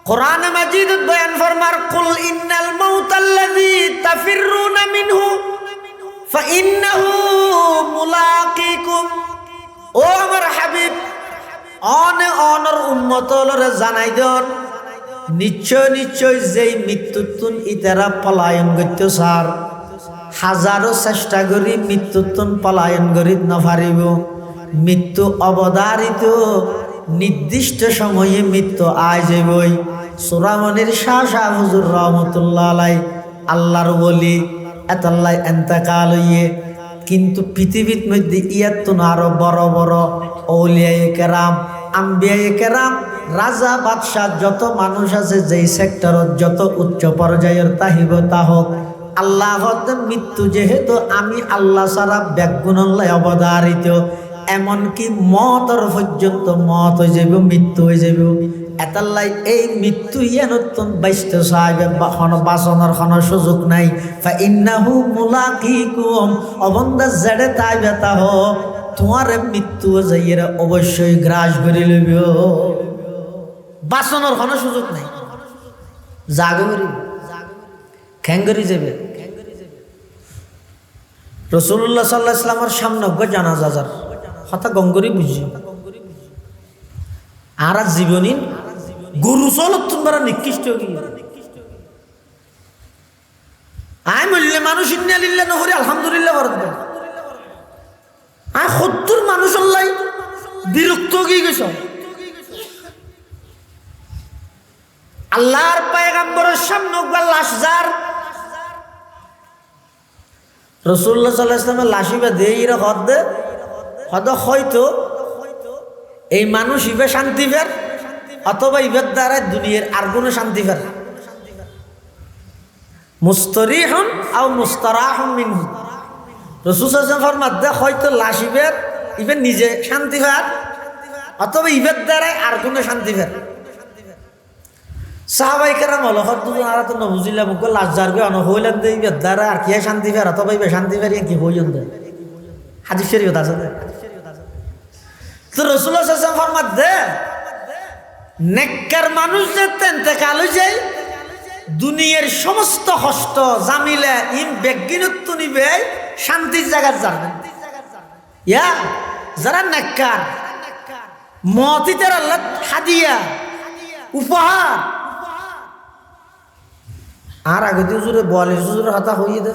কোরআন মাজিদ বয়ান ফরমার কুল ইন্নাল মাউতাল্লাযী তাফিররুনা মিনহু ফাইন্নাহু মুলাকিকুম। ও আমার হাবিব, অনর উম্মতলরে জানাই দেন, নিশ্চয় নিশ্চয় যেই মৃত্যুতুন ইতারা পলায়ন করতে সার, হাজারো চেষ্টা করি মৃত্যুতুন পলায়ন করি নপারিব। মৃত্যু অবধারিত, নির্দিষ্ট সময়ে মৃত্যু আয় যাবই। সুরামনির শাহ শাহ হুজুর রহমতুল্লাহ আলাই আল্লাহর বলি এতাল্লাই এন্তেকাল হইয়ে, কিন্তু পৃথিবীর মধ্যে ইয়াতুন আরো বড় বড় আউলিয়ায়ে কেরাম, আম্বিয়ায়ে কেরাম, রাজা বাদশাহ যত মানুষ আছে, যেই সেক্টরত যত উচ্চ পর্যায়ের তাহিব তা হোক, আল্লাহ মৃত্যু যেহেতু আমি আল্লাহ সারা ব্যাগুণল্লায় অবধারিত, এমনকি মতর পর্যন্ত মত হয়ে যাব, মৃত্যু হয়ে যাব। এতাল্লাই এই মৃত্যু ইয়ানতন বাইস্ত সাহেব বাঁচনের কোনো সুযোগ নাই। ফাইন্নাহু মুলাকিকুম, অবন্দা জেডে তাই বেতা হ তোমার মৃত্যু যাইয়ের অবশ্যই গ্রাস করে লইব, বাঁচনের কোনো সুযোগ নাই। জাগে করি খ্যাঙ্গরি যাবে। রাসূলুল্লাহ সাল্লাল্লাহু আলাইহি ওয়াসাল্লামের সামনে জানাজা যার হতা গঙ্গরি বুঝি আর জীবনী গরু চলত তোমরা নিকৃষ্ট গিয়ে আয় বললে মানুষ ইন্না লিল্লাহি নহরি আলহামদুলিল্লাহ বরদ আয় ৭০ মানুষ আল্লাহ বিরক্ত গিয়ে গেছ। আল্লাহর পয়গম্বরের সামনে লাশ যার, রাসূলুল্লাহ সাল্লাল্লাহু আলাইহি ওয়াসাল্লামের লাশিবা দেই এর হদ হয়তো এই মানুষ ইবে শান্তি ফের, অথবা ইবের দ্বারা দুনিয়ার আর কোনো শান্তি ফের। মুস্তরিহুন আও মুস্তারাহুম মিনহু, রাসূল সাল্লাল্লাহু আলাইহি ওয়াসাল্লাম ফরমাতে হয়তো লাশ ইবে নিজে শান্তি ফের, অথবা ইবের দ্বারা আর কোনো শান্তি ফের। সাহাবায়ে কেরাম হলো হদ্দুন আর তো নবুজিল্লাহ মুখ লাশ যারবে অন হইলেন দে ইবের দ্বারা আর কি শান্তি ফের, অথবা ইবে শান্তি ফের কি হইলেন দে হাদিস শরীফ আছে। তো রাসূলুল্লাহ সাল্লাল্লাহু আলাইহি ওয়াসাল্লাম ফরমাতে নেককার মানুষ যে ইন্তেকাল হয়ে যায়, দুনিয়ার সমস্ত কষ্ট জামিলা ইম বেগিনত নিবে শান্তির জায়গা যাবেন। ইয়া যারা নেককার মতিতের আল্লাহ হাদিয়া উপহার। আর আগে দিয়ে হুজুরে ৪২ হুজুরের হাতা হইয়ে দে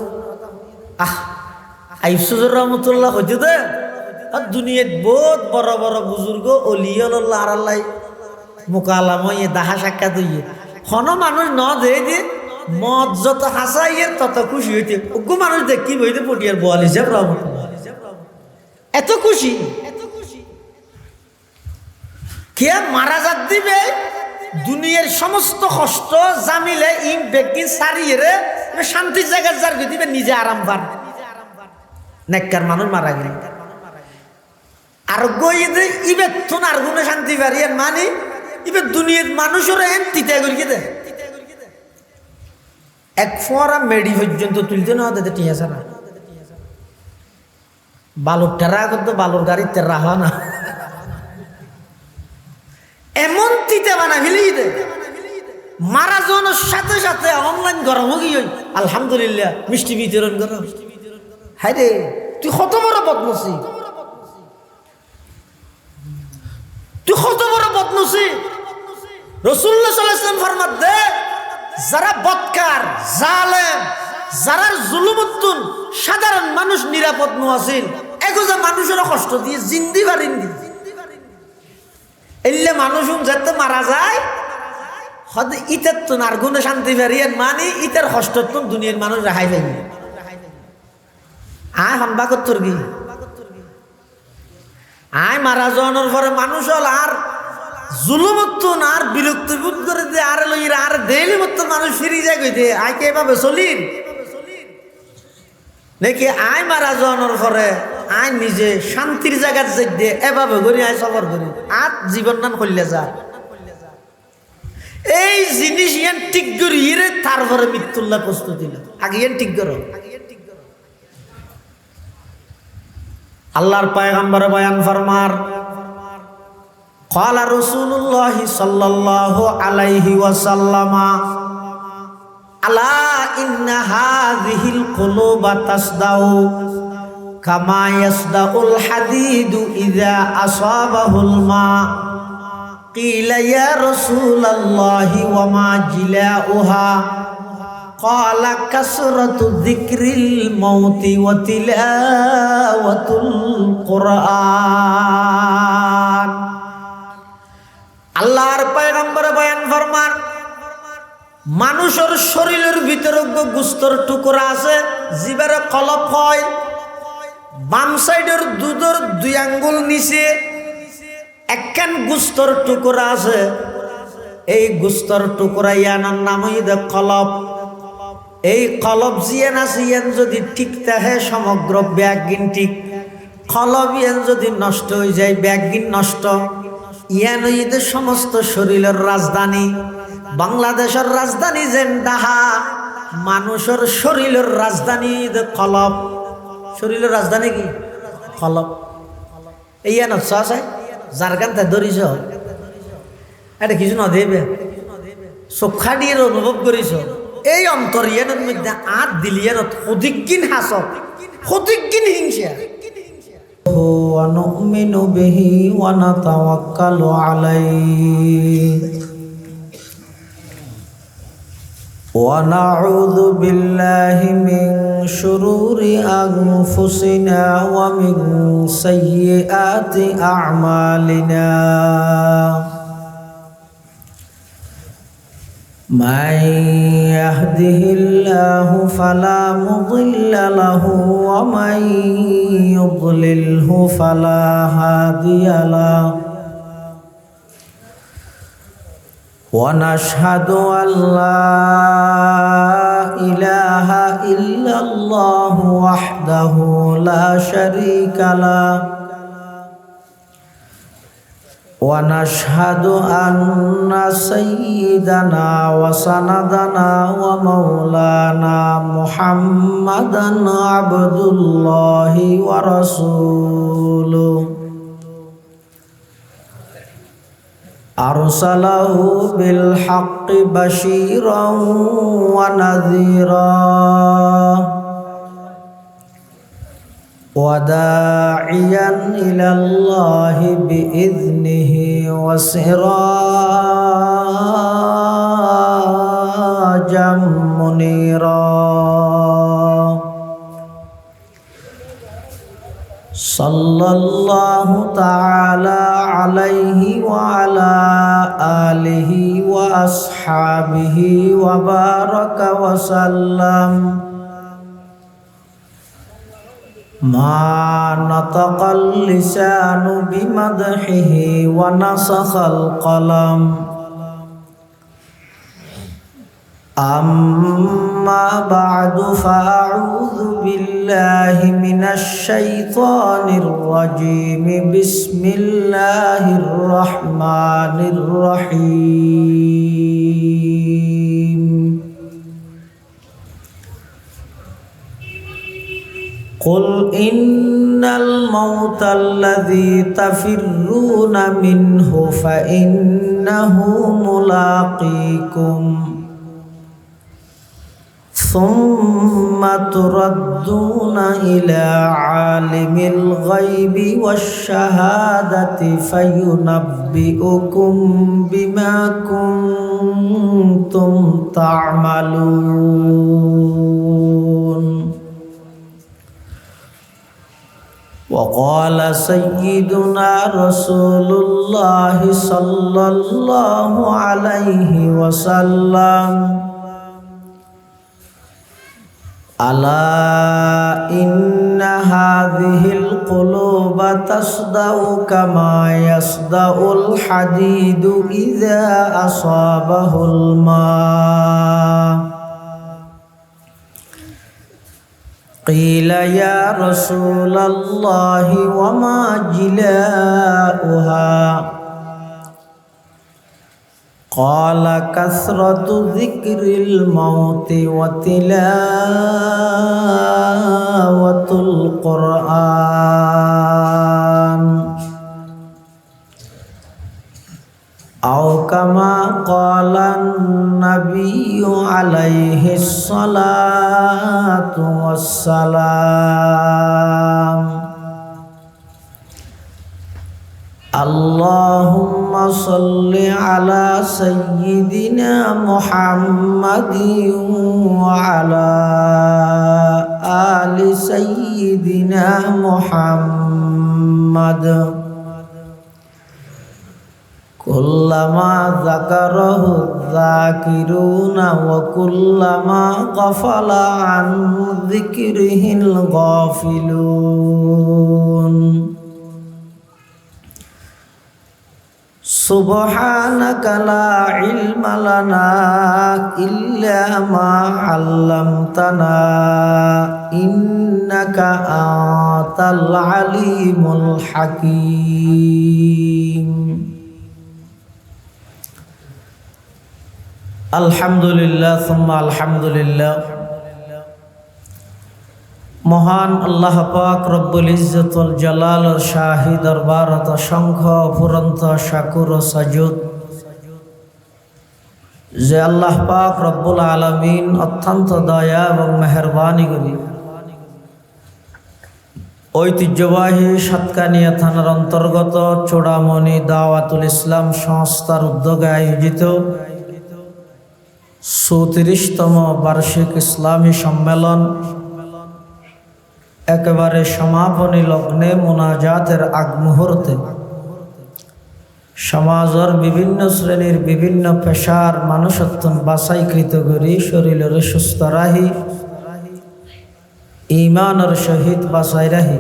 আইব হুজুর রহমতুল্লাহ হইতে দে। দুনিয়াত বহুত বড় বড় বুজুর্গ অলিয়াল্লাহ আর আল্লাহ মোকালাময়ে দাহা সাক্ষাৎ হইয়ে হন মানুষ ন দে যে মদ যত হাসাইয়ের তত খুশি হইতে ওগো মানুষ দেখি বইতে পটিয়ার ৪২ হিসাব রহমতুল্লাহ এত খুশি কে মারা যাত দিবে দুনিয়ার সমস্ত কষ্ট জামিলে ইম বেগিন সারিয়ে রে শান্তির জায়গায় যার দিবে নিজে আরাম পান। নেককার মানুষ মারা গেল আর গইয়ে ইবে থুন আর গুণে শান্তি পারিয়ে মানে ইবে দুনিয়ার মানুষের এন তিতা করিয়ে দে এক ফোঁরা মেডি পর্যন্ত তুলতে না হতে টিয়া ছাড়া বালুর টেরা করতো বালুর গাড়ির টেরা হয় না এমন তিতা বানা ফেলি দে মারা যাওয়ার সাথে সাথে অনলাইন গরম হয়ে আলহামদুলিল্লাহ মিষ্টি বিতরণ করো। হ্যাঁ রে তুই কত বড় বদনসিব, তুই কত বড় নসিব। রাসূলুল্লাহ সাল্লাল্লাহু আলাইহি ওয়াসাল্লাম ফরমাতে যারা বদকার জালেম যারা জুলুমতুন সাধারণ মানুষ নিরাপদ নছিল এগোজা মানুষের কষ্ট দিয়ে জিন্দি বারিন্দি এলে মানুষ যাতে মারা যায় হদ ইতার তো আর গুণে শান্তি বাড়িয়ে মানে ইতার কষ্ট তো দুনিয়ার মানুষ রেহাই পাইনি আয় হনবা করতর কি আয় মারা যাওয়ার পরে মানুষ হল আর জুলুমতুন আর বিরক্ত বোধ করে দে আর লইরা আর দেলি মত মানুষ ফিরি যায় কইতে আয় কে এভাবে চলিন নাকি আয় মারা যাওয়ার পরে আয় নিজে শান্তির জায়গায় যাই দে এভাবে করি আয় সফর করি আর জীবন নাম করলে যা এই জিনিস ইয়ান ঠিক করি রে তারপরে মৃত্যুল্লাহ প্রস্তুতি আগে ইয়ান ঠিক করো। আল্লাহর পয়গম্বর বয়ান ফরমার قال رسول الله صلى الله عليه وسلم ألا إن هذه القلوب تصدع كما يصدع الحديد إذا أصابه الماء قيل يا رسول الله وما جلاؤها قال كثرة ذكر الموت وتلاوة القرآن আল্লাহর পয়গম্বর বয়ান ফরমান মানুষের শরীরের ভিতরে গোস্তর টুকরা আছে জিবের কলপ হয় বাম সাইডের দুধের 2 আঙ্গুল নিচে একখান গোস্তর টুকরা আছে এই গোস্তর টুকরা ইয়ানার নাম হইছে কলব এই কলব জিয়ান আছে ইয়ান যদি ঠিক থাকে সমগ্র ব্যাগিন ঠিক কলব ইয়ান যদি নষ্ট হয়ে যায় ব্যাগিন নষ্ট ইয়ান হইতে সমস্ত শরীরের রাজধানী বাংলাদেশের রাজধানী যেন ডাহা মানুষের শরীরের রাজধানী কলব শরীরের রাজধানী কি কলব এই ইয়ান আছে যার কান্তে ধরিস এটা কিছু না দেবে চোখা দিয়ে অনুভব করিস এই অন্তর ইয়ানের মধ্যে আট দিলিয়ান অধিকদিন হাসত অধিকদিন হিংসা ونؤمن به ونتوكل عليه ونعوذ بالله من شرور أنفسنا ومن سيئات أعمالنا من يهده الله فلا مضل له ومن يضلله فلا هادي له ونشهد أن لا إله إلا الله وحده لا شريك له ونشهد أن سيدنا وسندنا ومولانا محمدا عبد الله ورسوله أرسله بالحق بشيرا ونذيرا وداعيا إلى الله بإذنه وسراجا منيرا صلى الله تعالى عليه وعلى آله وأصحابه وبارك وسلم ما نطق اللسان بمدحه ونسخ القلم أما بعد فأعوذ بالله من الشيطان الرجيم بسم الله الرحمن الرحيم قل إن الموت الذي تفرون منه فإنه ملاقيكم ثم تردون إلى عالم الغيب والشهادة فينبئكم بما كنتم تعملون وقال سيدنا رسول الله صلى الله عليه وسلم ألا إن هذه القلوب تصدأ كما يصدأ الحديد إذا أصابه الماء قيل يا رسول الله وما جلاؤها قال كثرة ذكر الموت وتلاوة القرآن আও কামা ক্বালান নাবিয়্যু আলাইহিস সালাতু ওয়াসসালাম আল্লাহুম্মা সাল্লি আলা সাইয়্যিদিনা মুহাম্মাদিন ওয়া আলা আলি সাইয়্যিদিনা মুহাম্মাদ কুল্লামা যাকারাহু যাকিরুনা ওয়া কুল্লামা গাফালা আন যিকরিহিল গাফিলুন সুবহানাকা লা ইলমা লানা ইল্লা মা 'আল্লামতানা ইন্নাকা আনতাল আলিমুল হাকীম। আলহামদুলিল্লাহ সুম্মা আলহামদুলিল্লাহ। মহান আল্লাহ পাক রব্বুল ইজ্জত ওয়াল জালাল শাহী দরবারত অসংখ্য অফুরন্ত শাকুর ও সাজুদ যে আল্লাহ পাক রব্বুল আলামিন অত্যন্ত দয়া এবং মেহেরবানি করি ঐতিহ্যবাহী সাতকানিয়া থানার অন্তর্গত চূড়ামণি দাওয়াতুল ইসলাম সংস্থার উদ্যোগে আয়োজিত ৩৪তম বার্ষিক ইসলামী সম্মেলন একেবারে সমাপনী লগ্নে মুনাজাতের আগ মুহূর্তে সমাজের বিভিন্ন শ্রেণীর বিভিন্ন পেশার মানুষত্বন বাছাইকৃত করি শরীরের সুস্থ রাহি ইমানের সহিত বাছাই রাহি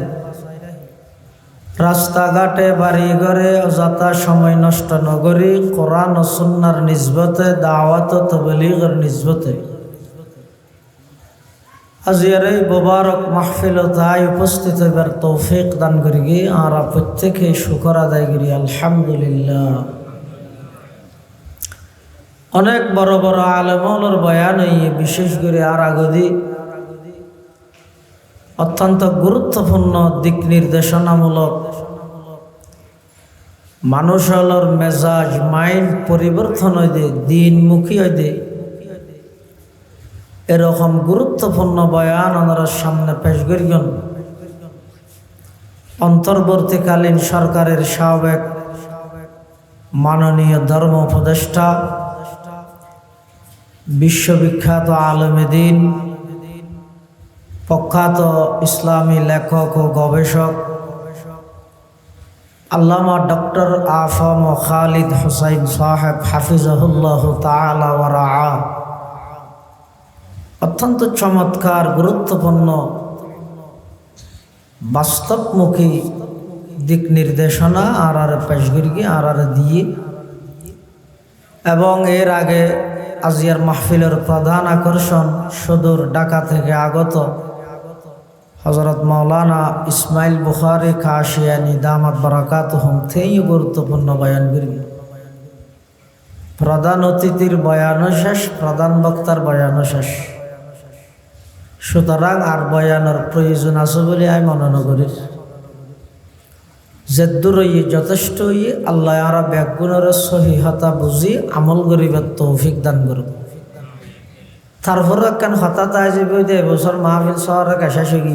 রাস্তাঘাটে বাড়ি ঘরে অযথা সময় নষ্ট নগরী কোরআন ও সুন্নাহর নিসবতে দাওয়াত ও তাবলীগের নিসবতে আজিয়ার এই মোবারক মাহফিলতায় উপস্থিত হইবার তৌফিক দান করি গে আর প্রত্যেকে শুকর আদায় করি আলহামদুলিল্লাহ। অনেক বড় বড় আলেমর বয়ান হইয়ে বিশেষ করে আর আগদি অত্যন্ত গুরুত্বপূর্ণ দিক নির্দেশনামূলক মানুষের মেজাজ মাইন্ড পরিবর্তন হইতে দিনমুখী হইতে এরকম গুরুত্বপূর্ণ বয়ান ওনার সামনে পেশ করিবেন অন্তর্বর্তীকালীন সরকারের সাবেক মাননীয় ধর্ম উপদেষ্টা বিশ্ববিখ্যাত আলেমে দ্বীন প্রখ্যাত ইসলামী লেখক ও গবেষক আল্লামা ডক্টর আফম খালিদ হুসাইন সাহেব হাফিজাহুল্লাহ তাআলা ওয়া রাআ অত্যন্ত চমৎকার গুরুত্বপূর্ণ বাস্তবমুখী দিক নির্দেশনা আর পেশগিরি আর দিয়ে এবং এর আগে আজিয়ার মাহফিলের প্রধান আকর্ষণ সুদূর ঢাকা থেকে আগত হযরত মাওলানা ইসমাইল বুখারী কাশিয়ানী দামাত বারাকাতুহুম থেকেই গুরুত্বপূর্ণ বয়ান করি প্রধান অতিথির বয়ানও শেষ প্রধান বক্তার বয়ানও শেষ সুতরাং আর বয়ানের প্রয়োজন আছে বলে আমি মনে করি যে দূর যথেষ্ট আল্লাহ আর ব্যাগুণের সহিহতা বুঝি আমল করিবার তৌফিক দান করব। তারপরে কেন হঠাৎ আসবে যে এবছর মাহফিল শহরে কাছে শিখি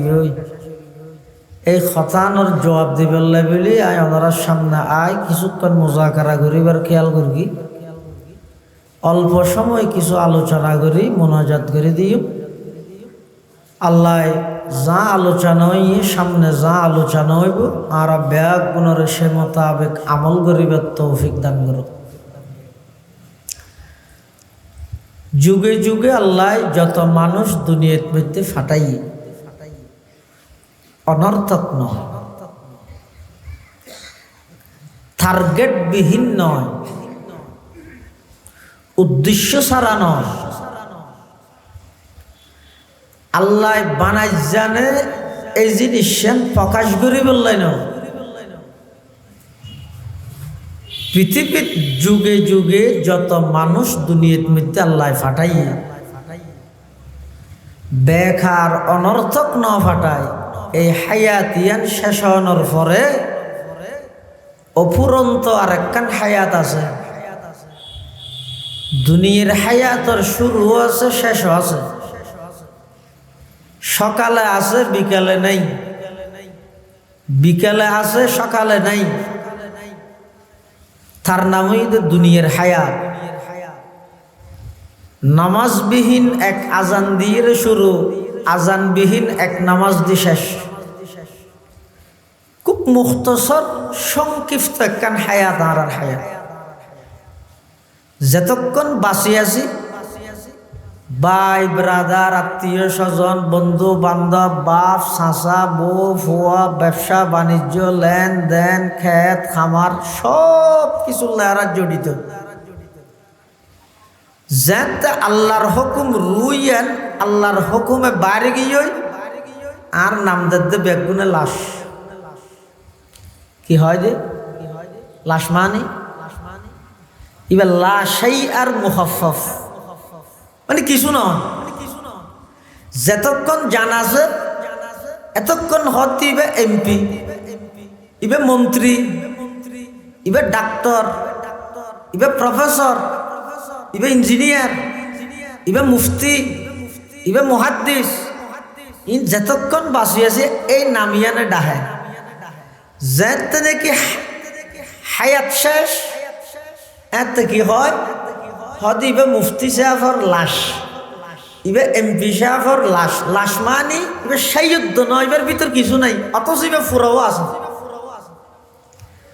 এই হতানোর জবাব দিবার বলি আই ওনার সামনে আয় কিছুক্ষণ মুজাকারা করিবার খেয়াল করি অল্প সময় কিছু আলোচনা করি মোনাজাত করে দিও আল্লাহ যা আলোচনা হইয়ে সামনে যা আলোচনা হইব আর ব্যাগ গুণের সে মোতাবেক আমল করিবার তৌফিক দান করো। যুগে যুগে আল্লাহ যত মানুষ দুনিয়ার মধ্যে ফাটাই অনর্থক নয় টার্গেট বিহীন নয় উদ্দেশ্য ছাড়া নয় আল্লাহ বানাই জানে এই জিনিস প্রকাশ করি বললাই না পৃথিবীর যুগে যুগে যত মানুষ দুনিয়ার মধ্যে আল্লাহ ফাটাইয়ে বেকার অনর্থক ন ফাটায় এই হায়াতিয়ান শেষ হওয়ার পরে অফুরন্ত আর একখান হায়াত আছে দুনিয়ার হায়াতর শুরু আছে, শেষ আছে, সকালে আছে, বিকালে নাই, বিকালে আছে, সকালে নাই। তার নামই তো দুনিয়ার হায়াত। নামাজবিহীন এক আজান দিয়ে শুরু, আজানবিহীন এক নামাজ দিয়ে শেষ। খুব মুখতসর সংক্ষিপ্ত একখান হায়াত আর হায়াত। যতক্ষণ বাঁচি আছি, ভাই ব্রাদার, আত্মীয় স্বজন, বন্ধু বান্ধব, বাপ চাচা, বউ ফুয়া, ব্যবসা বাণিজ্য, লেনদেন, খেত খামার, সব কিছু লেয়ারা জড়িত। যেতে আল্লাহর হুকুম রুইয়েন, আল্লাহর হুকুমে বাইরে গিয়ে আর নাম দে বেগুনে লাশ। কি হয় যে লাশ মানে এবার লাশাই আর মুখাফফ মানে কিছু না। যতক্ষণ জানাজে এতক্ষণ হতে ইবে এমপি, ইবে মন্ত্রী, ইবে ডাক্তার, ইবে প্রফেসর, ইবে ইঞ্জিনিয়ার, ইবে মুফতি, ইবে মুহাদ্দিস। ইন যতক্ষণ বাঁচি আছে এই নামিয়ানে ডাহে। যেতে নাকি হায়াত শেষ, এতে কি হয়? হয়তো ইবে মুফতি সাহেবর লাশ, ইবে এমপি সাহেবর লাশ। লাশ মানি ইবে সাইয়ুদ্ধ নয়, এবার ভিতর কিছু নাই, অথচ ইবে ফুরাও আছে।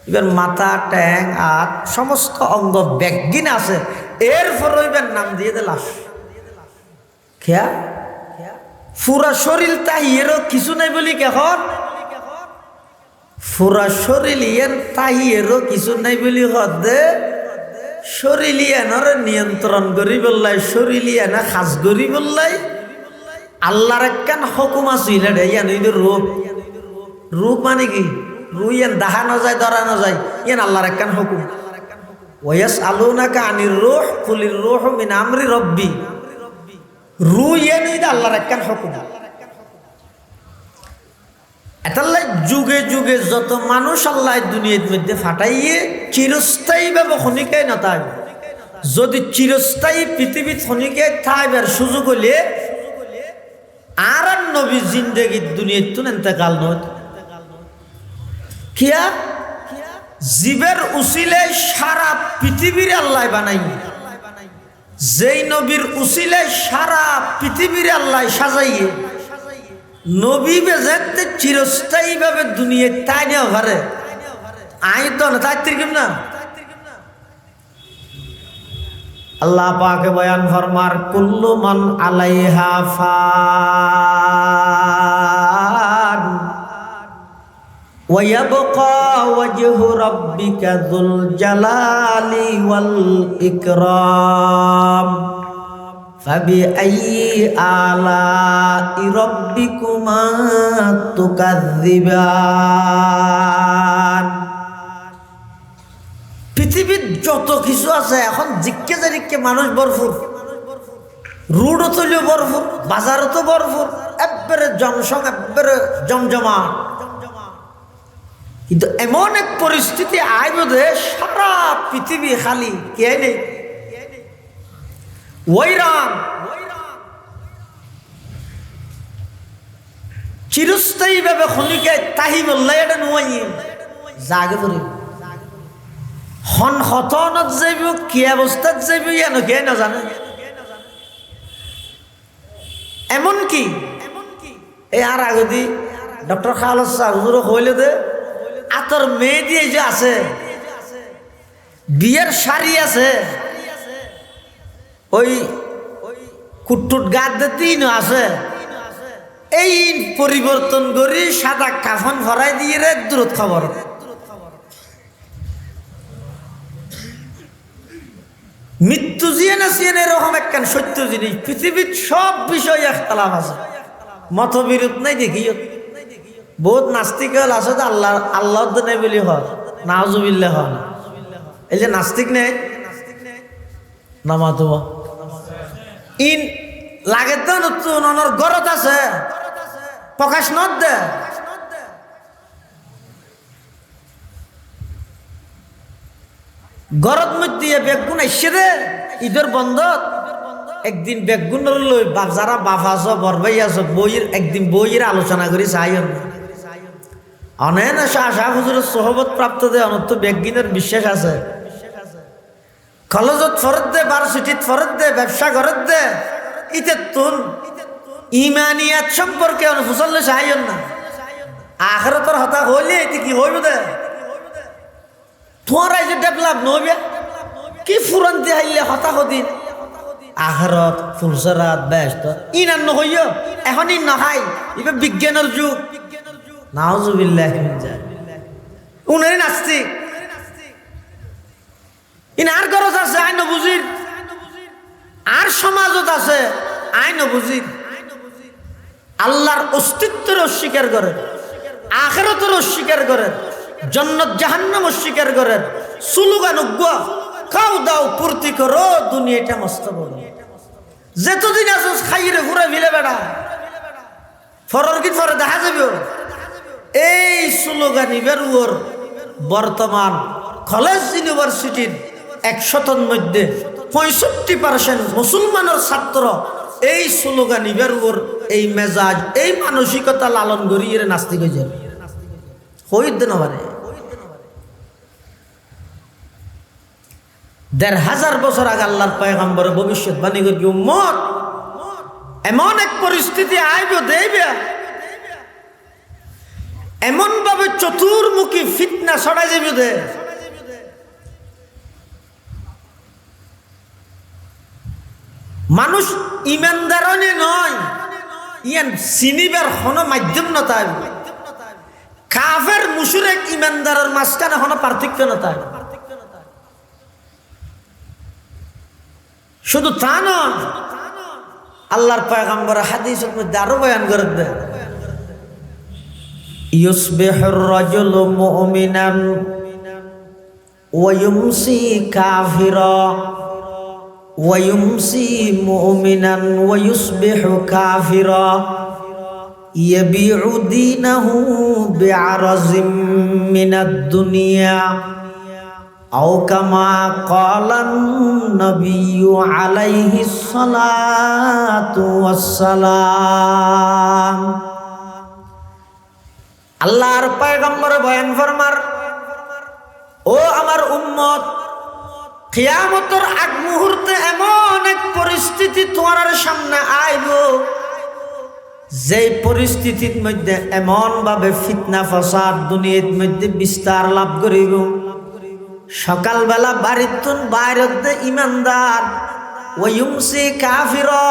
এবার মাথা, ট্যাং আর সমস্ত অঙ্গ ব্যাগিন আছে, এরপরও এবার নাম দিয়ে দে লাশ। খেয়া পুরা শরীর তাহিয়েরও কিছু নাই বলি কেখন, পুরা শরীর ইয়ের তাহিয়েরও কিছু নাই বলি হদে শরীলিয়ানরে নিয়ন্ত্রণ করি বললাই, শরীলিয়ানা খাস করি বললাই। আল্লাহর একখান হুকুম আছিল ইয়ান রূপ। রূপ মানে কি? রুইয়ান দাহানো যায়, ধরানো যায়, ইয়ান আল্লাহর একখান হুকুম। ওয়াস আলুনাকা আনির রূহ কুলির রূহ মিন আমরি রব্বি। রুইয়ান এটা আল্লাহর একখান হুকুম। এটাল্লাই যুগে যুগে যত মানুষ আল্লাহ দুনিয়ার মধ্যে ফাটাইয়ে চিরস্থায়ীভাবে খনিকায় না তাই। যদি চিরস্থায়ী পৃথিবীত খনিকায় থাইবার সুযোগ হলে আর নবী জিন্দেগি দুনিয়ার তুন এতেকাল নয়। কিয়া জীবের উসিলে সারা পৃথিবীর আল্লাহ বানাই, যেই নবীর উসিলে সারা পৃথিবীর আল্লাহ সাজাইয়ে নবী বেজাতে চিরস্থায়ী ভাবে দুনিয়া তাই নেওয়া ঘরে আই তো না তাই তিরকিম না। আল্লাহ পাকে বয়ান ফরমার কুল্লু মান আলাইহা ফান ওয়া ইয়াবকা ওয়াজহু রাব্বিকা যুল জালালি ওয়াল ইকরাম ফাবিআইয়ি আলাই রাব্বিকুমা তুকাযযিবান। পৃথিবীর যত কিছু আছে এখন জিজ্ঞে জারিকে মানুষ ভরপুর, রোডও তৈলিও ভরপুর, বাজারও তো ভরপুর, একবারে জনসং, একবারে জমজমা। কিন্তু এমন এক পরিস্থিতি আইব যে সারা পৃথিবী খালি কে নেই, ওইরাম চিরস্থায়ী ভাবে খনিকে তাহি বললাই এটা নুয়াই জাগে ধরে হন হতনত যাইব, কি অবস্থাত যাইব ইয়ানো কে না জানে। এমনকি এই আর আগদি ডক্টর খালেদ শাহ হুজুর হইলে দে আতর মেয়ে দিয়ে যে আছে, বিয়ের শাড়ি আছে, ওই কুটুট গাদ দিন আছে, এই পরিবর্তন করি সাদা কাফন ভরাই দিয়ে রে দূরত খবর। মৃত্যু জিয়ে না সিয়ে এরকম একখান সত্য জিনিস। পৃথিবীর সব বিষয় একতলাপ আছে, মতবিরোধ নাই। দেখিও বহুত নাস্তিক হল আছে আল্লাহ আল্লাহ নেই বলি হল নাউজুবিল্লাহ হল। এই যে নাস্তিক নেই নামাতো ইন লাগে তো নতুন অনর গরত আছে প্রকাশ নদ দে। গরত মধ্যে বেগুন আইসে রে ঈদের বন্ধত একদিন বেগুনের লই বাপ যারা বাপ আছো বরবাই আছো বইয়ের একদিন বইয়ের আলোচনা করি চাই অনেক শাহ শাহ হুজুরের সোহবত প্রাপ্ত দে অনত বেগিনের বিশ্বাস আছে কলেজত ফরত দে ভার্সিটিত ফরত দে ব্যবসা করত দে ইতে তুন ইমানিয়াত সম্পর্কে ফুসল্লে চাইন না আখিরাতের হতা হইলে এটি কি হইব দে তোমার এই যে ডেভেলপ নইবে কি ফুরন্তি হাইলে হতা হদিন আখিরাত ফুলসরাত ব্যস্ত ইনান নহইও এখন ইন নহাই ইবে বিজ্ঞানের যুগ নাউজুবিল্লাহ মিন যালিক উনারে নাস্তিক ইনার গরজ আছে আইন বুঝির আর সমাজত আছে আইন বুঝির আল্লাহর অস্তিত্বের অস্বীকার করে আখিরাতের অস্বীকার করে জান্নাত জাহান্নাম অস্বীকার করে সুলুগান খাও দাও পূর্তি করো দুনিয়াটা মস্ত বড় যেতদিন আসোস খাইরে ঘুরে ফিরে বেড়া ফরর কি ফরে দেখা যাবে এই স্লোগানি বেরুয়োর বর্তমান কলেজ ইউনিভার্সিটির 100-র মধ্যে 65% মুসলমানের ছাত্র এই স্লোগানি বেরুয়োর এই মেজাজ এই মানসিকতা লালন করিয়ে নাস্তিক হয়ে যায় হইত না পারে 1500 বছর আগে আল্লাহর পয়গম্বর ভবিষ্যৎবাণী করি উম্মত এমন এক পরিস্থিতি আইব দেবে এমন ভাবে চতুর্মুখী ফিতনা ছড়াই যাবে দে মানুষ ইমানদারনে নয় ইয়ান চিনিবার কোনো মাধ্যম নতাই কাফের মুশরিক ইমানদারের মাঝখানে কোনো পার্থক্য নতাই শুধু তা নয় আল্লাহর পয়গম্বর হাদিসের মধ্যে আরো বয়ান করে দেন ইউসবিহুর রাজুলু মুমিনান ওয়া ইউমসি কাফিরা ওয়া ইউমসি মুমিনান ওয়া ইউসবিহু কাফিরা ইয়াবিউ দীনাহু বিআরাজিম মিনাদ দুনিয়া আও কামা ক্বালান নবিয়্যু আলাইহিস সালাতু ওয়াস সালাম আল্লাহর পয়গম্বর বয়ান ফরমার ও আমার উম্মত কিয়ামতের আগ মুহূর্তে এমন এক পরিস্থিতি তোমার সামনে আইব যে পরিস্থিতির মধ্যে এমন ভাবে ফিতনা ফাসাদ দুনিয়ার মধ্যে বিস্তার লাভ করিব সকালবেলা বাড়িতুন বাইরে ইমানদার ওয়ায়ুমসি কাফিরা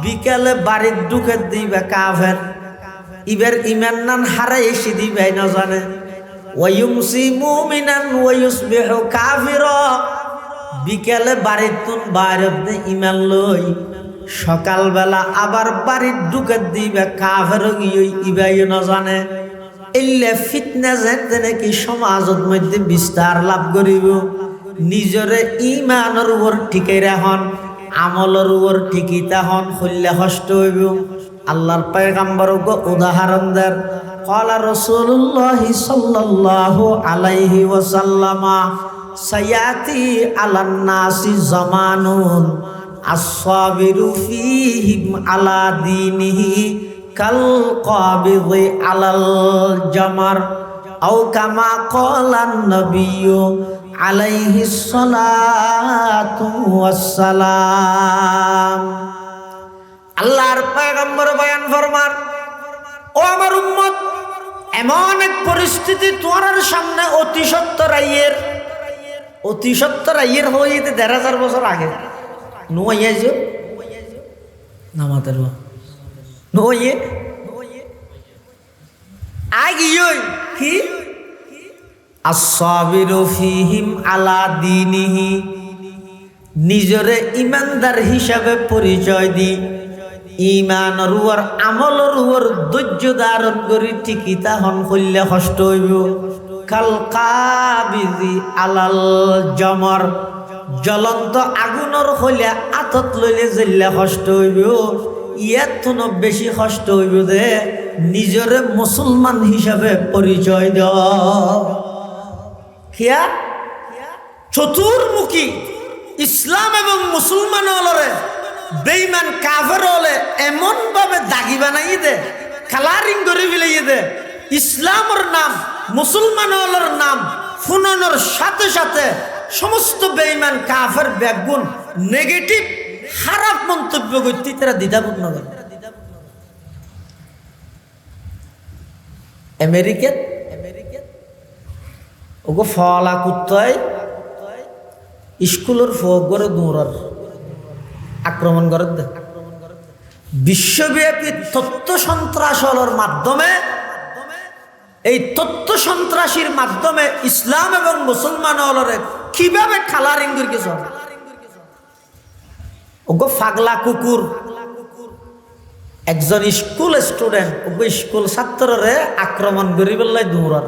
বিকেলে বাড়ির ঢুকে দিবে কাফের ইবের ইমান নান হারাই এসে দিবে না জানে ওয়ায়ুমসি মুমিনান ওয়ায়ুসবিহু কাফিরা বিকেলে বাড়িতুন বাইরে ইমান লই সকালবেলা আবার বাড়ির ঢুকে দিবে কাফের ইবাই না জানে এলে ফিতনা যেতে নাকি সমাজের মধ্যে বিস্তার লাভ করিব নিজরে ইমানের উপর ঠিকই রাখুন আমলের উপর ঠিকই তাহন হইলে কষ্ট হইব আল্লাহর পয়গম্বর উদাহরণ দেন ক্বালা রাসূলুল্লাহ সাল্লাল্লাহু আলাইহি ওয়াসাল্লাম সায়াতি আলান নাসি জামানুন আসসাবিরু ফীহিম আলা দীনিহি কাল কাবিদি আলাল জামার আও কামা ক্বালান নবিয়্যু আলাইহিস সালাতু ওয়াস সালাম আল্লাহর পয়গম্বর বয়ান ফরমান ও আমার উম্মত এমন এক পরিস্থিতি তোমার সামনে অতি সত্তর আইয়ের হইতে 1500 বছর আগে নুয়াইয়া যে নামাতের নয়ে আগিয়ই কি আসসাবিরু ফীহিম আলা দীনিহি নিজরে ইমানদার হিসাবে পরিচয় দি ইমানের উপর আমলের উপর ধৈর্য ধারণ করি ঠিকই তাহন করলে কষ্ট হইব কাল কাবিজি আলাল জমর জ্বলন্ত আগুনের হইলে আতত লইলে জ্বললে কষ্ট হইব ইয়ার তো বেশি কষ্ট হইব দে নিজরে মুসলমান হিসাবে পরিচয় দেওয়া চতুর্মুখী ইসলাম এবং মুসলমান হলরে বেঈমান কাফের হলে এমন ভাবে দাগি বানাই দে, কালারিং করে ফেলাই দে। ইসলামের নাম মুসলমান হলর নাম ফুনানোর সাথে সাথে সমস্ত বেঈমান কাফের ব্যাগুন নেগেটিভ খারাপ মন্তব্য করতে তারা দ্বিধাপূর্ণ করে। আমেরিকাত ওগো ফলা কুত্তায় স্কুলের ফোক করে দৌড়ার আক্রমণ করে দে। বিশ্বব্যাপী তথ্য সন্ত্রাসের মাধ্যমে, এই তথ্য সন্ত্রাসীর মাধ্যমে ইসলাম এবং মুসলমান হলরে কিভাবে খালারিং করে গেছ। ওগো ফাগলা কুকুর একজন স্কুল স্টুডেন্ট ওগো স্কুল ছাত্ররে আক্রমণ করি বললাই দৌড়ার।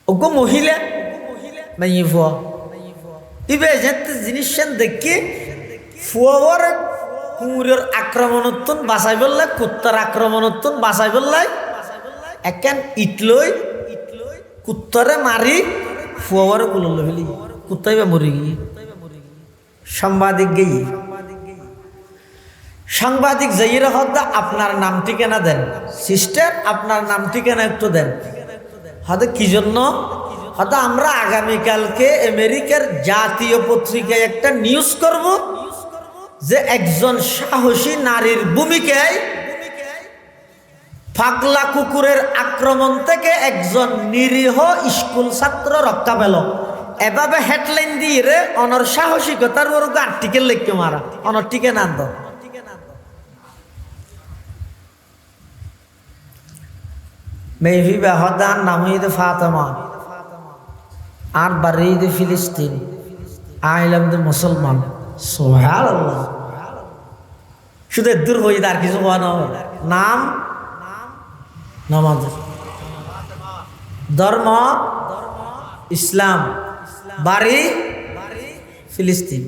ওগো মহিলা মাইয়ে ফুয়া ইবে যেতে জিনিস দেখি ফুয়ার কুকুরের আক্রমণোত্তন বাঁচাই বললাই, কুত্তার আক্রমণোত্তন বাঁচাই বললাই একেন ইটলই কুত্তরে মারি ফুয়ার কুলল ফেলি কুত্তাই বা মরি গিয়ে। সাংবাদিক গিয়ে সাংবাদিক যাইয়ে হদা আপনার নাম ঠিকানা দেন, সিস্টার আপনার নাম ঠিকানা একটু দেন। হয়তো কি জন্য? হয়তো আমরা আগামীকালকে আমেরিকার জাতীয় পত্রিকায় একটা নিউজ করব যে একজন সাহসী নারীর ভূমিকায় পাগলা কুকুরের আক্রমণ থেকে একজন নিরীহ স্কুল ছাত্র রক্ষা পেল। এভাবে হেডলাইন দিয়ে রে অনর সাহসিকতার বড় আর্টিকেল লিখতে মারা অনর ঠিকানা আনন্দ। মেহবি বাহদার নাম হইতে ফাতেমা আর বাড়ি দে ফিলিস্তিন আইলাম দে মুসলমান। সুবহানাল্লাহ। শুধু দূর হয়ে আর কিছু নাম নামাজ, ধর্ম ইসলাম, বাড়ি ফিলিস্তিন।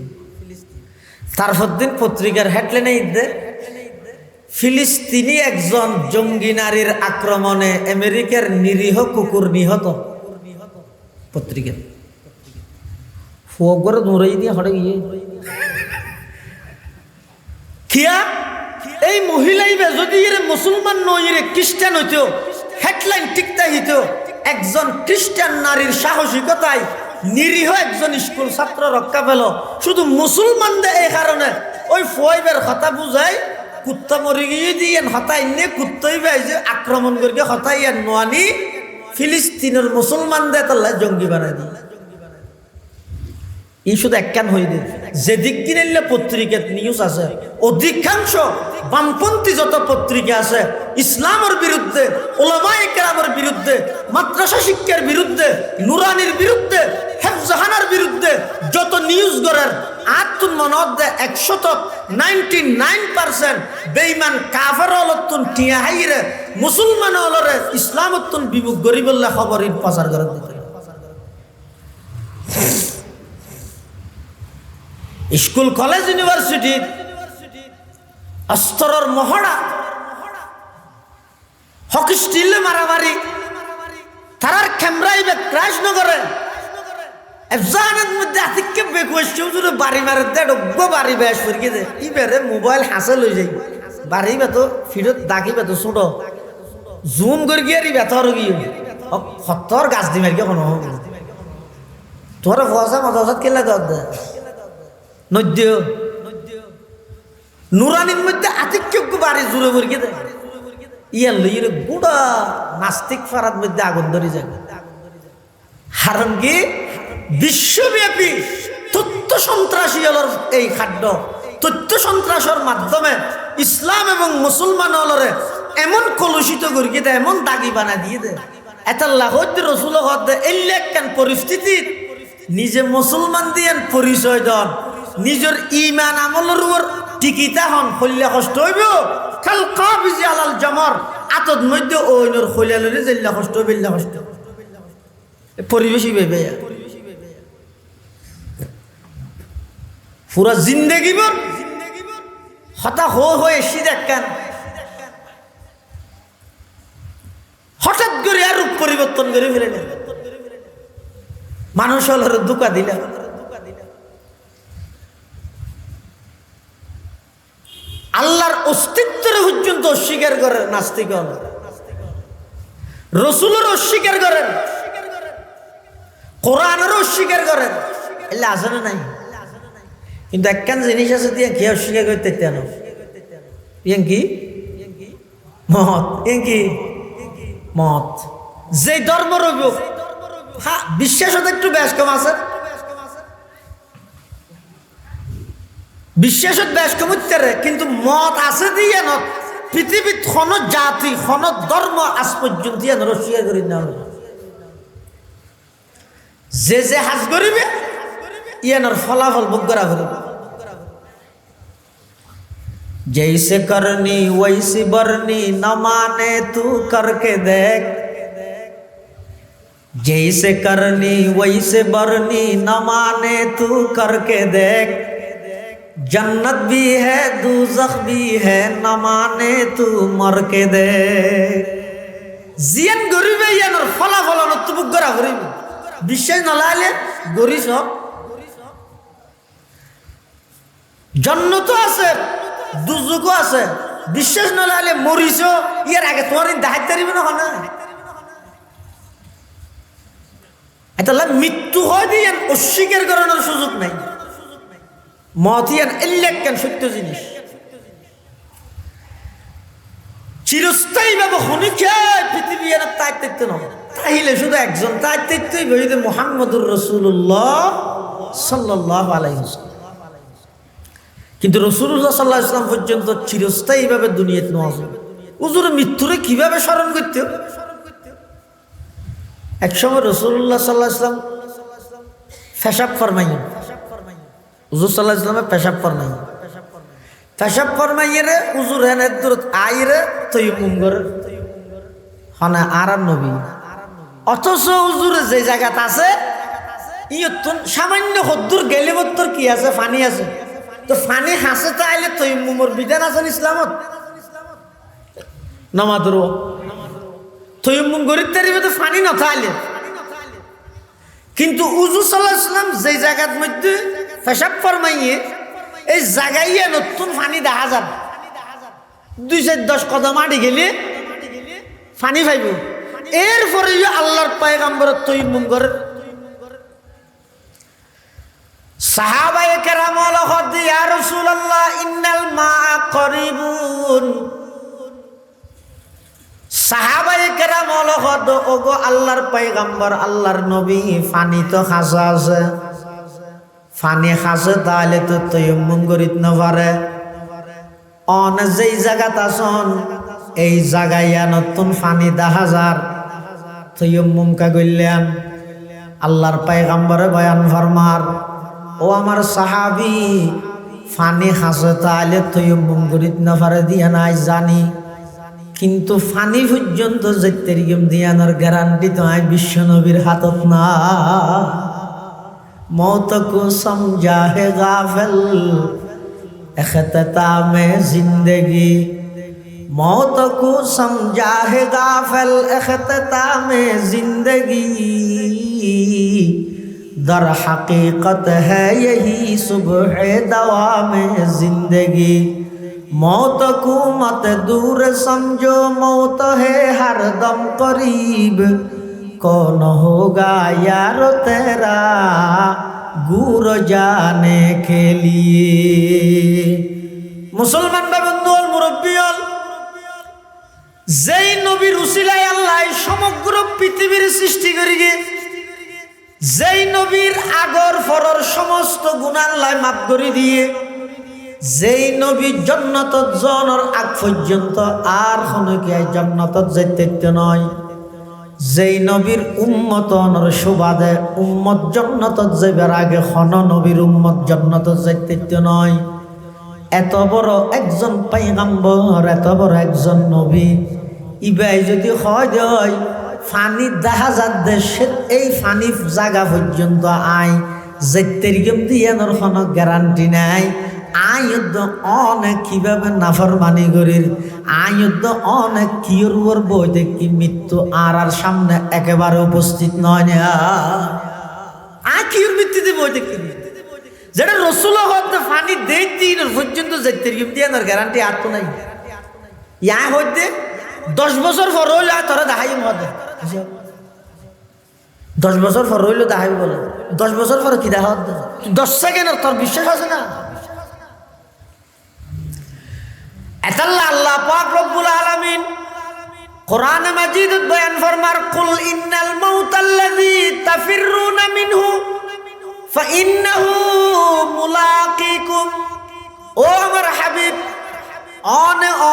তারপর দিন পত্রিকার হেডলাইনে ইদে ফিলিস্তিনি একজন জঙ্গি নারীর আক্রমণে আমেরিকার নিরীহ কুকুর নিহত। পত্রিকা ফোক করে দৌড়াই দিয়ে হটে গিয়ে খিয়া এই মহিলাই যদি এর মুসলমান নয় খ্রিস্টান হইতো হেডলাইন ঠিকতা হইতো একজন খ্রিস্টান নারীর সাহসিকতায় নিরীহ একজন স্কুল ছাত্র রক্ষা পেল। শুধু মুসলমানদের এই কারণে ওই ফয়েবের কথা বুঝায় কুত্তা মরি গিয়ে দিয়ে হতাই নিয়ে কুত্তাই ভাই যে আক্রমণ করিয়ে হতাই আর নোয়ানি ফিলিস্তিনের মুসলমানদের তাল্লা জঙ্গি বানাই দিয়ে এই শুধু একখান হয়ে দিয়ে যেদিক কিনে পত্রিকা নিউজ আছে অধিকাংশ বামপন্থী যত পত্রিকা আছে ইসলামের বিরুদ্ধে, ওলামায়ে কেরামের বিরুদ্ধে, মাদ্রাসা শিক্ষার বিরুদ্ধে, নুরানির বিরুদ্ধে, হেফজাহানার বিরুদ্ধে যত নিউজ করার আত্মন মনদ 199% বেঈমান কাফের হলতুন টিয়া হাইরে মুসলমান হলরে ইসলামতুন বিমুখ গরিবল্লাহ খবরের প্রচার করে দিতে। স্কুল কলেজ ইউনিভার্সিটি অস্তরের মহড়া হকি স্টিল মারামারি তারার ক্যামেরাই ক্রাশ নগরে এফজানের মধ্যে আতিককে বেকুয়েছে জুরে বাড়ি মারে দে ডগ্গ বাড়ি বেশ ফিরকে দে ইবেরে মোবাইল হাসিল হয়ে যাই বাড়ি বেতো ফিরত দাগি বেতো ছোট জুম করে গিয়ে রি বেতর গিয়ে খতর গাছ দি মারি কোনো তোর ফসা মজাত কেলা দে নদ্য নুরানির মধ্যে আতিক্য বাড়ি জুড়ে বর্গি দেয় ইয়ার লইয়ের গুড়া নাস্তিক ফারার মধ্যে আগুন ধরে যায়। কারণ কি বিশ্বব্যাপী তথ্য সন্ত্রাসী হলর এই খাদ্য তথ্য সন্ত্রাসের মাধ্যমে ইসলাম এবং মুসলমান হলরে এমন কলুষিত করিয়ে দেয়, এমন দাগি বানা দিয়ে দেয়। এটা লাহদ রসুল এলাকান পরিস্থিতি নিজে মুসলমান দিয়ে পরিচয় দেন, নিজের ইমান আমলের উপর টিকিতা হন হইলে কষ্ট হইব খাল কাবিজি আলাল জামর আতদ মধ্যে ওইনর হইলে জেল্লা কষ্ট হইলে কষ্ট পরিবেশই ভেবে পুরা জিন্দেগি বর হতা হয়ে এসি দেখেন হঠাৎ করে আর রূপ পরিবর্তন করে ফেলে মানুষ হল দুকা দিলে আল্লাহর অস্তিত্বের পর্যন্ত অস্বীকার করেন নাস্তিকগণ, রসুলের অস্বীকার করেন, কোরআনের অস্বীকার করেন, এলে আছে না নাই? কিন্তু একখান জিনিস আছে দিয়ে কি অস্বীকার করতে না, ইয়ে কি মত, ইয়ে কি মত। যে ধর্ম রইব, হ্যাঁ বিশ্বাসত একটু বেশ কম আছে, বিশ্বাসত বেশ কম উত্তরে, কিন্তু মত আছে দিয়ে ন পৃথিবীত কোন জাতি কোন ধর্ম আজ পর্যন্ত অস্বীকার করি না। যে যে হাজ করিবে ইয়ানোর ফলাফল ভোগ করা করিবে। जैसे करनी वैसी बरनी न माने तू करके देख, जैसे करनी वैसे बरनी न माने तू करके देख, जन्नत भी है दूज़ख भी है न माने तू मर के देख। जियान गरीबे यानर फलाफल तू भोग करा करिबे, বিশ্বাস নলালে গরিস জন্নত আছে দুজুকও আছে, বিশ্বাস নলালে মরিস ইয়ার আগে তোমার দেখাইতে পারিবে না। না এটা মৃত্যু হয় দিয়ে অস্বীকার করানোর সুযোগ নাই। মত ইয়ান এল্লেক কেন সত্য জিনিস চিরস্থায়ী ভাবে হনিকে পৃথিবী এর তাইতে না, তাইলে শুধু একজন তাইতেই বইতে মুহাম্মদুর রাসূলুল্লাহ সাল্লাল্লাহু আলাইহি ওয়াসাল্লাম। কিন্তু রাসূলুল্লাহ সাল্লাল্লাহু আলাইহি ওয়াসাল্লাম পর্যন্ত চিরস্থায়ী ভাবে দুনিয়াতে নওয়াজ হুজুরের মৃত্যুরে কিভাবে স্মরণ করতে। একসময় রাসূলুল্লাহ সাল্লাল্লাহু আলাইহি ওয়াসাল্লাম পেশাব ফরমাইলেন, হুজুর সাল্লাল্লাহু আলাইহি ওয়াসাল্লাম পেশাব ফরমাইলেন, পেশাব ফরমাইয়ে রে হুজুর হেন দূরত আইরে তায়াম্মুম করে হনা আর নবী। অথচ হুজুরে যে জায়গাতে আছে ইয়তুন সামান্য হদ্দুর গেলে বত্তর কি আছে, পানি আছে, তো পানি হাসে তাইলে তায়াম্মুমের বিধান আছে ইসলামত। নামাজের তায়াম্মুম করিতে পারিবে তো পানি না তাইলে। কিন্তু হুজুর সাল্লাল্লাহু আলাইহি ওয়াসাল্লাম যে জায়গার মধ্যে পেশাব ফরমাইয়ে এই জায়গায় নতুন পানি দেখা যান, 2-10 কদম আড়ি গেলে পানি পাইব। এরপরে আল্লাহর পয়গম্বর তায়াম্মুম করে। সাহাবায়ে কেরাম বললেন ইয়া রাসূলুল্লাহ ইন্নাল মা করিবুন। সাহাবায়ে কেরাম বললেন ওগো আল্লাহর পয়গম্বর আল্লাহর নবী, পানি তো খাসা আছে, পানি খাসে তাহলে তো তায়াম্মুম করিত না পারে। অন যেই জায়গাত আসন এই জায়গায় নতুন পানি দেখা যার, তায়াম্মুম কা গইলেন। আল্লাহর পয়গম্বরে বয়ান ফরমার ও আমার সাহাবী, পানি খাসে তাহলে তায়াম্মুম করিত না পারে দিয়া নাই জানি, কিন্তু পানি পর্যন্ত যেতে দিয়ানোর গ্যারান্টি তো আই বিশ্ব নবীর হাতত না। मौत को समझा है गाफिल इख्तितामे जिंदगी, मौत को समझा है गाफिल इख्तितामे जिंदगी, दर हकीकत है यही सुबह दवामे जिंदगी, मौत को मत दूर समझो मौत है हर दम करीब, कौन होगा यार तेरा गुर जाने के लिए। मुसलमान बंधु मुरब्बी যেই নবীর উসিলায় আল্লাহ সমগ্র পৃথিবীর সৃষ্টি করিগে, যেই নবীর আগর ফরর সমস্ত গুনাহ আল্লাহ মাফ করে দিয়ে, যেই নবী জান্নাতত জনের আগ পর্যন্ত আর কোনো কি জান্নাতত যাইতে নয়, যেই নবীর উম্মতনের সুবাদে উম্মত জান্নাতত যাইবার আগে কোন নবীর উম্মত জান্নাতত যাইতে নয়। এত বড় একজন পয়গম্বর, এত বড় একজন নবী, ইবাই যদি হয় দেয় পানি দেখা যাত দেশে এই পানি জায়গা পর্যন্ত আই যাইতে দিয়ানোর কোনো গ্যারান্টি নাই। আয়ুদ্ধ অনেক কিভাবে নাফরমানি করির, আয়ুদ্ধ অনেক কিয়র উপর বই দেখি মৃত্যু আর সামনে একেবারে উপস্থিত নয় না। কিয়র মৃত্যুতে বই দেখি যেটা রসুল হতে পানি দেই দিন পর্যন্ত যেতে দিয়ানোর গ্যারান্টি আর তো নাই। ইয়া হইতে 10 বছর পর হইলে তোরা দেখাই মত 10 বছর পর হইলে দেখাই বলে 10 বছর পর কি দেখা 10 সেকেন্ড তোর বিশ্বাস আছে না? এতাল্লাহ আল্লাহ পাক রব্বুল আলামিন কোরআনে মাজিদে বয়ান ফরমার কুল ইন্নাল মাউতাল্লাযী তাফিররুনা মিনহু ফাইন্নাহু মুলাকিকুম। ও আমার হাবিব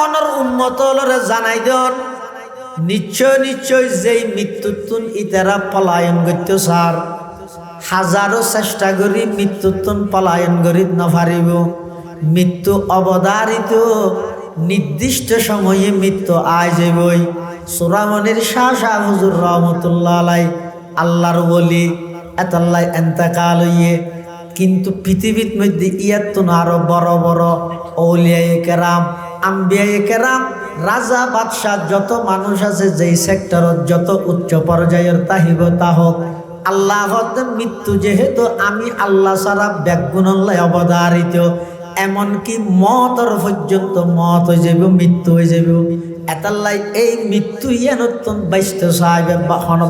অনর উম্মতলরে জানাই দেন নিশ্চয় নিশ্চয় যেই মৃত্যুতুন ইতারা পলায়ন করতে সার হাজারো চেষ্টা করি মৃত্যুতুন পলায়ন করি নপারিব। মৃত্যু অবধারিত নির্দিষ্ট সময়ে মৃত্যু আয় যাবই। সুরামনির শাহ শাহ হুজুর রহমতুল্লাহ আলাই আল্লাহর বলি এতাল্লাহ এন্তেকাল হইয়ে, কিন্তু পৃথিবীর মধ্যে ইয়াত আরো বড় বড় আউলিয়ায়ে কেরাম আম্বিয়ায়ে কেরাম রাজা বাদশাহ যত মানুষ আছে যেই সেক্টরত যত উচ্চ পর্যায়ের তাহিব তাহক আল্লাহ মৃত্যু যেহেতু আমি আল্লাহ সারা ব্যাগুণল্লাহ অবধারিত, এমনকি মতর পর্যন্ত মত হয়ে যাব মৃত্যু হয়ে যাব। এতাল্লাই এই মৃত্যু নতুন বাইস্ত সাহেব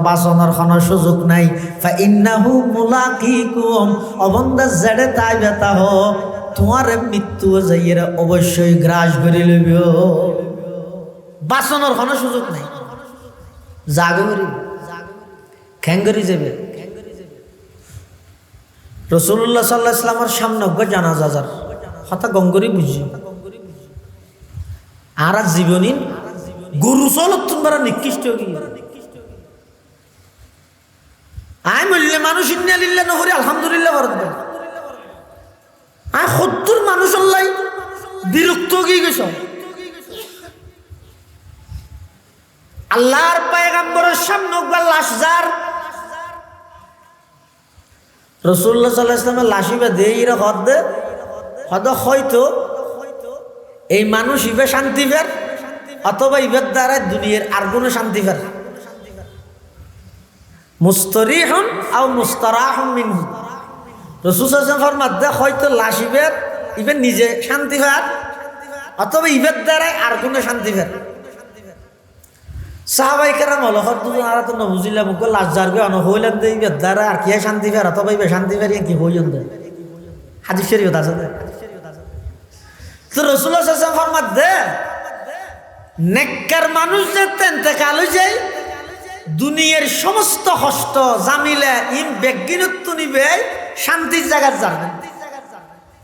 বাঁচানোর কোনো সুযোগ নাই। ফাইন্নাহু মুলাকিকুম অবন্দা জেডে তাই বেতা হ তোমার মৃত্যু যাইয়েরা অবশ্যই গ্রাস করে লইব, বাঁচানোর কোনো সুযোগ নাই। জাগরি খ্যাঙ্গরি যাবে। রাসূলুল্লাহ সাল্লাল্লাহু আলাইহি ওয়াসাল্লামের সামনে জানাজা যার হতা গঙ্গরি বুঝি আর জীবনী গরু চলত তোমরা নিকৃষ্ট আয় মূল্যে মানুষ ইন্নালিল্লাহ নহরি আলহামদুলিল্লাহ বরদবে আয় 70 মানুষ আল্লাহ বিরক্ত হয়ে গেছ। আল্লাহর পয়গম্বরের সামনে লাশ যার রাসূলুল্লাহ সাল্লাল্লাহু আলাইহি ওয়াসাল্লামের লাশিবা দেইরা হদে হদ হয়তো এই মানুষ ইবে শান্তি ফের অথবা ইবের দ্বারা দুনিয়ার আর কোনো শান্তি ফের মুস্তরিহুন আও মুস্তারাহুম মিনহু। রাসূল সাল্লাল্লাহু আলাইহি ওয়াসাল্লাম ফরমাতে হয়তো লাশ ইবে নিজে শান্তি ফের অথবা ইবের দ্বারা আর কোনো শান্তি ফের। সাহাবায়ে কেরাম হলো দুজন আর তো না বুঝিলা মুখ লাশ যারবে অন হইলেন দে ইবের দ্বারা আর কি শান্তি ফের অথবা ইবে শান্তি ফের কি হইন দে হাদিস শরীফ আছে। তো রাসূলুল্লাহ সাল্লাল্লাহু আলাইহি ওয়াসাল্লাম ফরমাতে নেককার মানুষ যেতে ইন্তেকাল হয়ে যায় দুনিয়ার সমস্ত কষ্ট জামিলে ইম বেগিনত্ব নিবে শান্তির জায়গা যাবেন।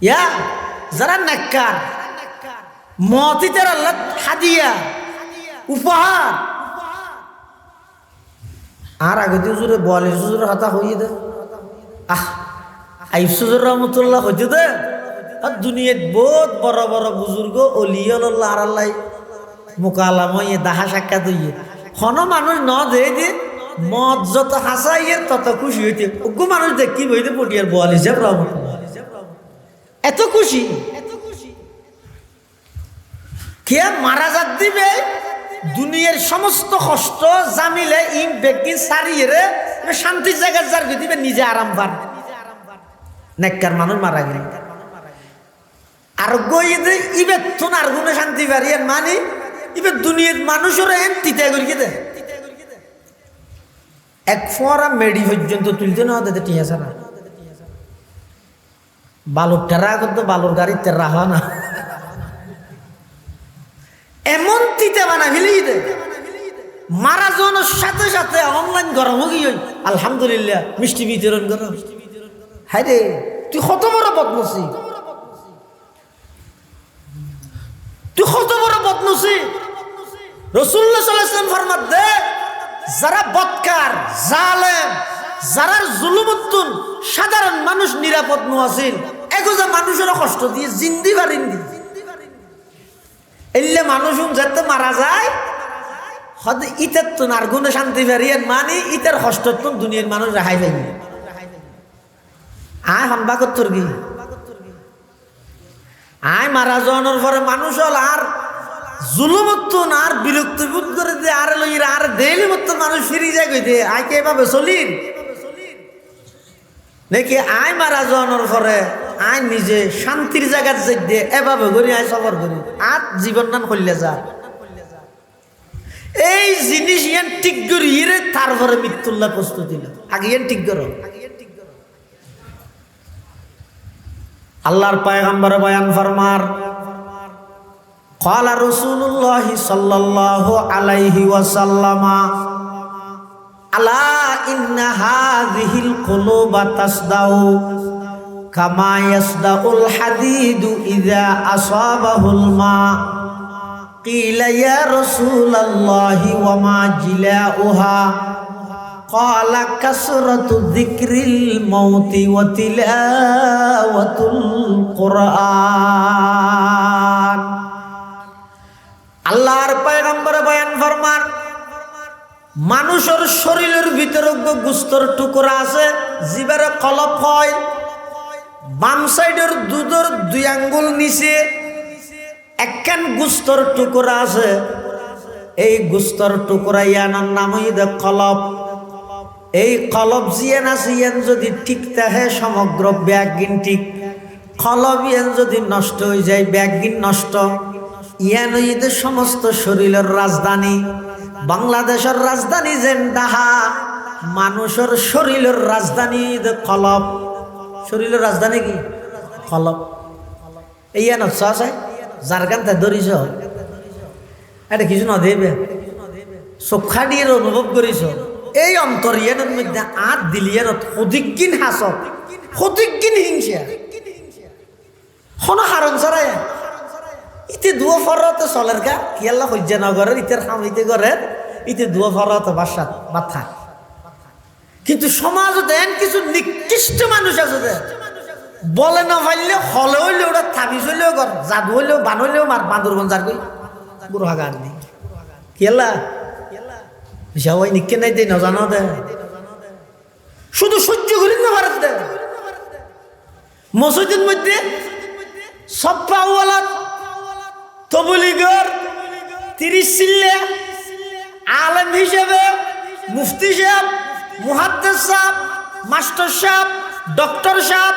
ইয়া যারা নেককার মতিতের আল্লাহ হাদিয়া উপহার আর আগে হুজুরে 42 হুজুরের হাতা হইয়ে দে আইফ হুজুর রহমতুল্লাহ হইতে দে আর দুনিয়ার বহুত বড় বড় বুজুর্গ ওলিয়াল্লাহ আর আল্লাহ মোকালাম হইয়ে দাহা সাক্ষাৎ হইয়ে হন মানুষ ন দে দিয়ে মদ যত হাসাইয়ে তত খুশি হইতে ওগো মানুষ দেখি বইতে পটিয়ার 42 রহমতুল্লাহ এত খুশি কে মারা যাত দিবে দুনিয়ার সমস্ত কষ্ট জামিলে ইম বেগিন সারিয়ে রে শান্তির জায়গায় যার দিবে নিজে আরাম পান। নেককার মানুষ মারা গেল আর গইয়ে ইবে তুন আর গুণে শান্তি পারিয়ে মানে ইবে দুনিয়ার মানুষের এন তিতা করিয়ে দে এক ফোঁরা মেডি পর্যন্ত তুলতে না হতে ঠিক আছে না বালুর টেরা করতো বালুর গাড়ির টেরা হয় না এমন তিতা বানা ফেলি দে মারা যাওয়ার সাথে সাথে অনলাইন গরম হয়ে আলহামদুলিল্লাহ মিষ্টি বিতরণ করো। হায় রে তুই কত বড় বদনসি, তুই কত বড় বদনসি। রাসূলুল্লাহ সাল্লাল্লাহু আলাইহি ওয়াসাল্লাম ফরমাত দে যারা বদকার জালেম যারা জুলুমতুন সাধারণ মানুষ নিরাপদ নআছিল এগোজা মানুষের কষ্ট দিয়ে জিন্দি বারিন্দি এলে মানুষ যাতে মারা যায় হদ ইতের তো আর গুণে শান্তি ফেরিয়েন মানে ইতের কষ্ট তো দুনিয়ার মানুষ রেহাই পাইনি আয় হনবা করতর কি আয় মারা যাওয়ার পরে মানুষ হল আর জুলুমত্তন আর বিরক্তি বোধ করে দিয়ে আর লইরা আর দেইলি মত মানুষ ফিরি যায় কইতে আয় কে এভাবে চলিন নাকি আয় মারা যাওয়ার পরে আয় নিজে শান্তির জায়গার যাইতে এভাবে করি আয় সফর করি আর জীবন নাম করলে যা এই জিনিস ইয়ান ঠিক করি রে তারপরে মৃত্যুল্লাহ প্রস্তুতি না আগে ইয়ান ঠিক করো আল্লাহর পয়গম্বর বয়ান ফরমার ক্বালা রাসূলুল্লাহ সাল্লাল্লাহু আলাইহি ওয়াসাল্লাম আলা ইন্না হাযিহিল কুলুবা তাসদাউ কামা ইয়াসদাউল হাদিদু ইযা আসাবাহুল মা কিলা ইয়া রাসূলুল্লাহ ওয়া মা জিলাউহা ক্বালা কাসরাতু যিকরিল মাউতি ওয়া তিলাওয়াতুল কুরআন আল্লাহর পয়গম্বর বয়ান ফরমান মানুষের শরীরের ভিতরে গোস্তর টুকরা আছে জিবারে কলপ হয় বাম সাইডের দুধের 2 আঙ্গুল নিচে একখান গোস্তর টুকরা আছে এই গোস্তর টুকরা ইয়ানার নাম হইছে কলপ এই কলব জিয়ান আছে ইয়ান যদি ঠিক থাকে সমগ্র ব্যাগিন ঠিক কলব ইয়ান যদি নষ্ট হয়ে যায় ব্যাগিন নষ্ট ইয়ান হইতে সমস্ত শরীরের রাজধানী বাংলাদেশের রাজধানী যেন ডাহা মানুষের শরীরের রাজধানী কলব শরীরের রাজধানী কি কলব এই ইয়ান আছে যার কান্তে ধরিস এটা কিছু না দেবে চোখা দিয়ে অনুভব করিস এই অন্তর ইয়ানের মধ্যে আট দিলিয়ার সদিকিন হাসত সদিকিন হিংসা কোনো হারণ ছাড়াই ইতে দুয়া ফরতে চলের গা কিয়াল্লা সহ্য নগরের ইতের হামিতে গরের ইতে দুয়া ফরতে বাসাত মাথা কিন্তু সমাজত এন কিছু নিকৃষ্ট মানুষ আছে বলে না পারলে হলে হইলে ওটা থামি চলেও কর জাদু হইলেও বান হইলেও মার বাঁদরবন যার কই বুড়ো হাগার নেই কিয়াল্লা সবাই নিকে নাই দে নজানো দে শুধু সহ্য করি না ভারত দে মসজিদের মধ্যে সপ্পাওয়ালাত তবলিগর 30 চিল্লা আলেম হিসেবে মুফতি সাহেব মুহাদ্দিস সাহেব মাস্টার সাহেব ডক্টর সাহেব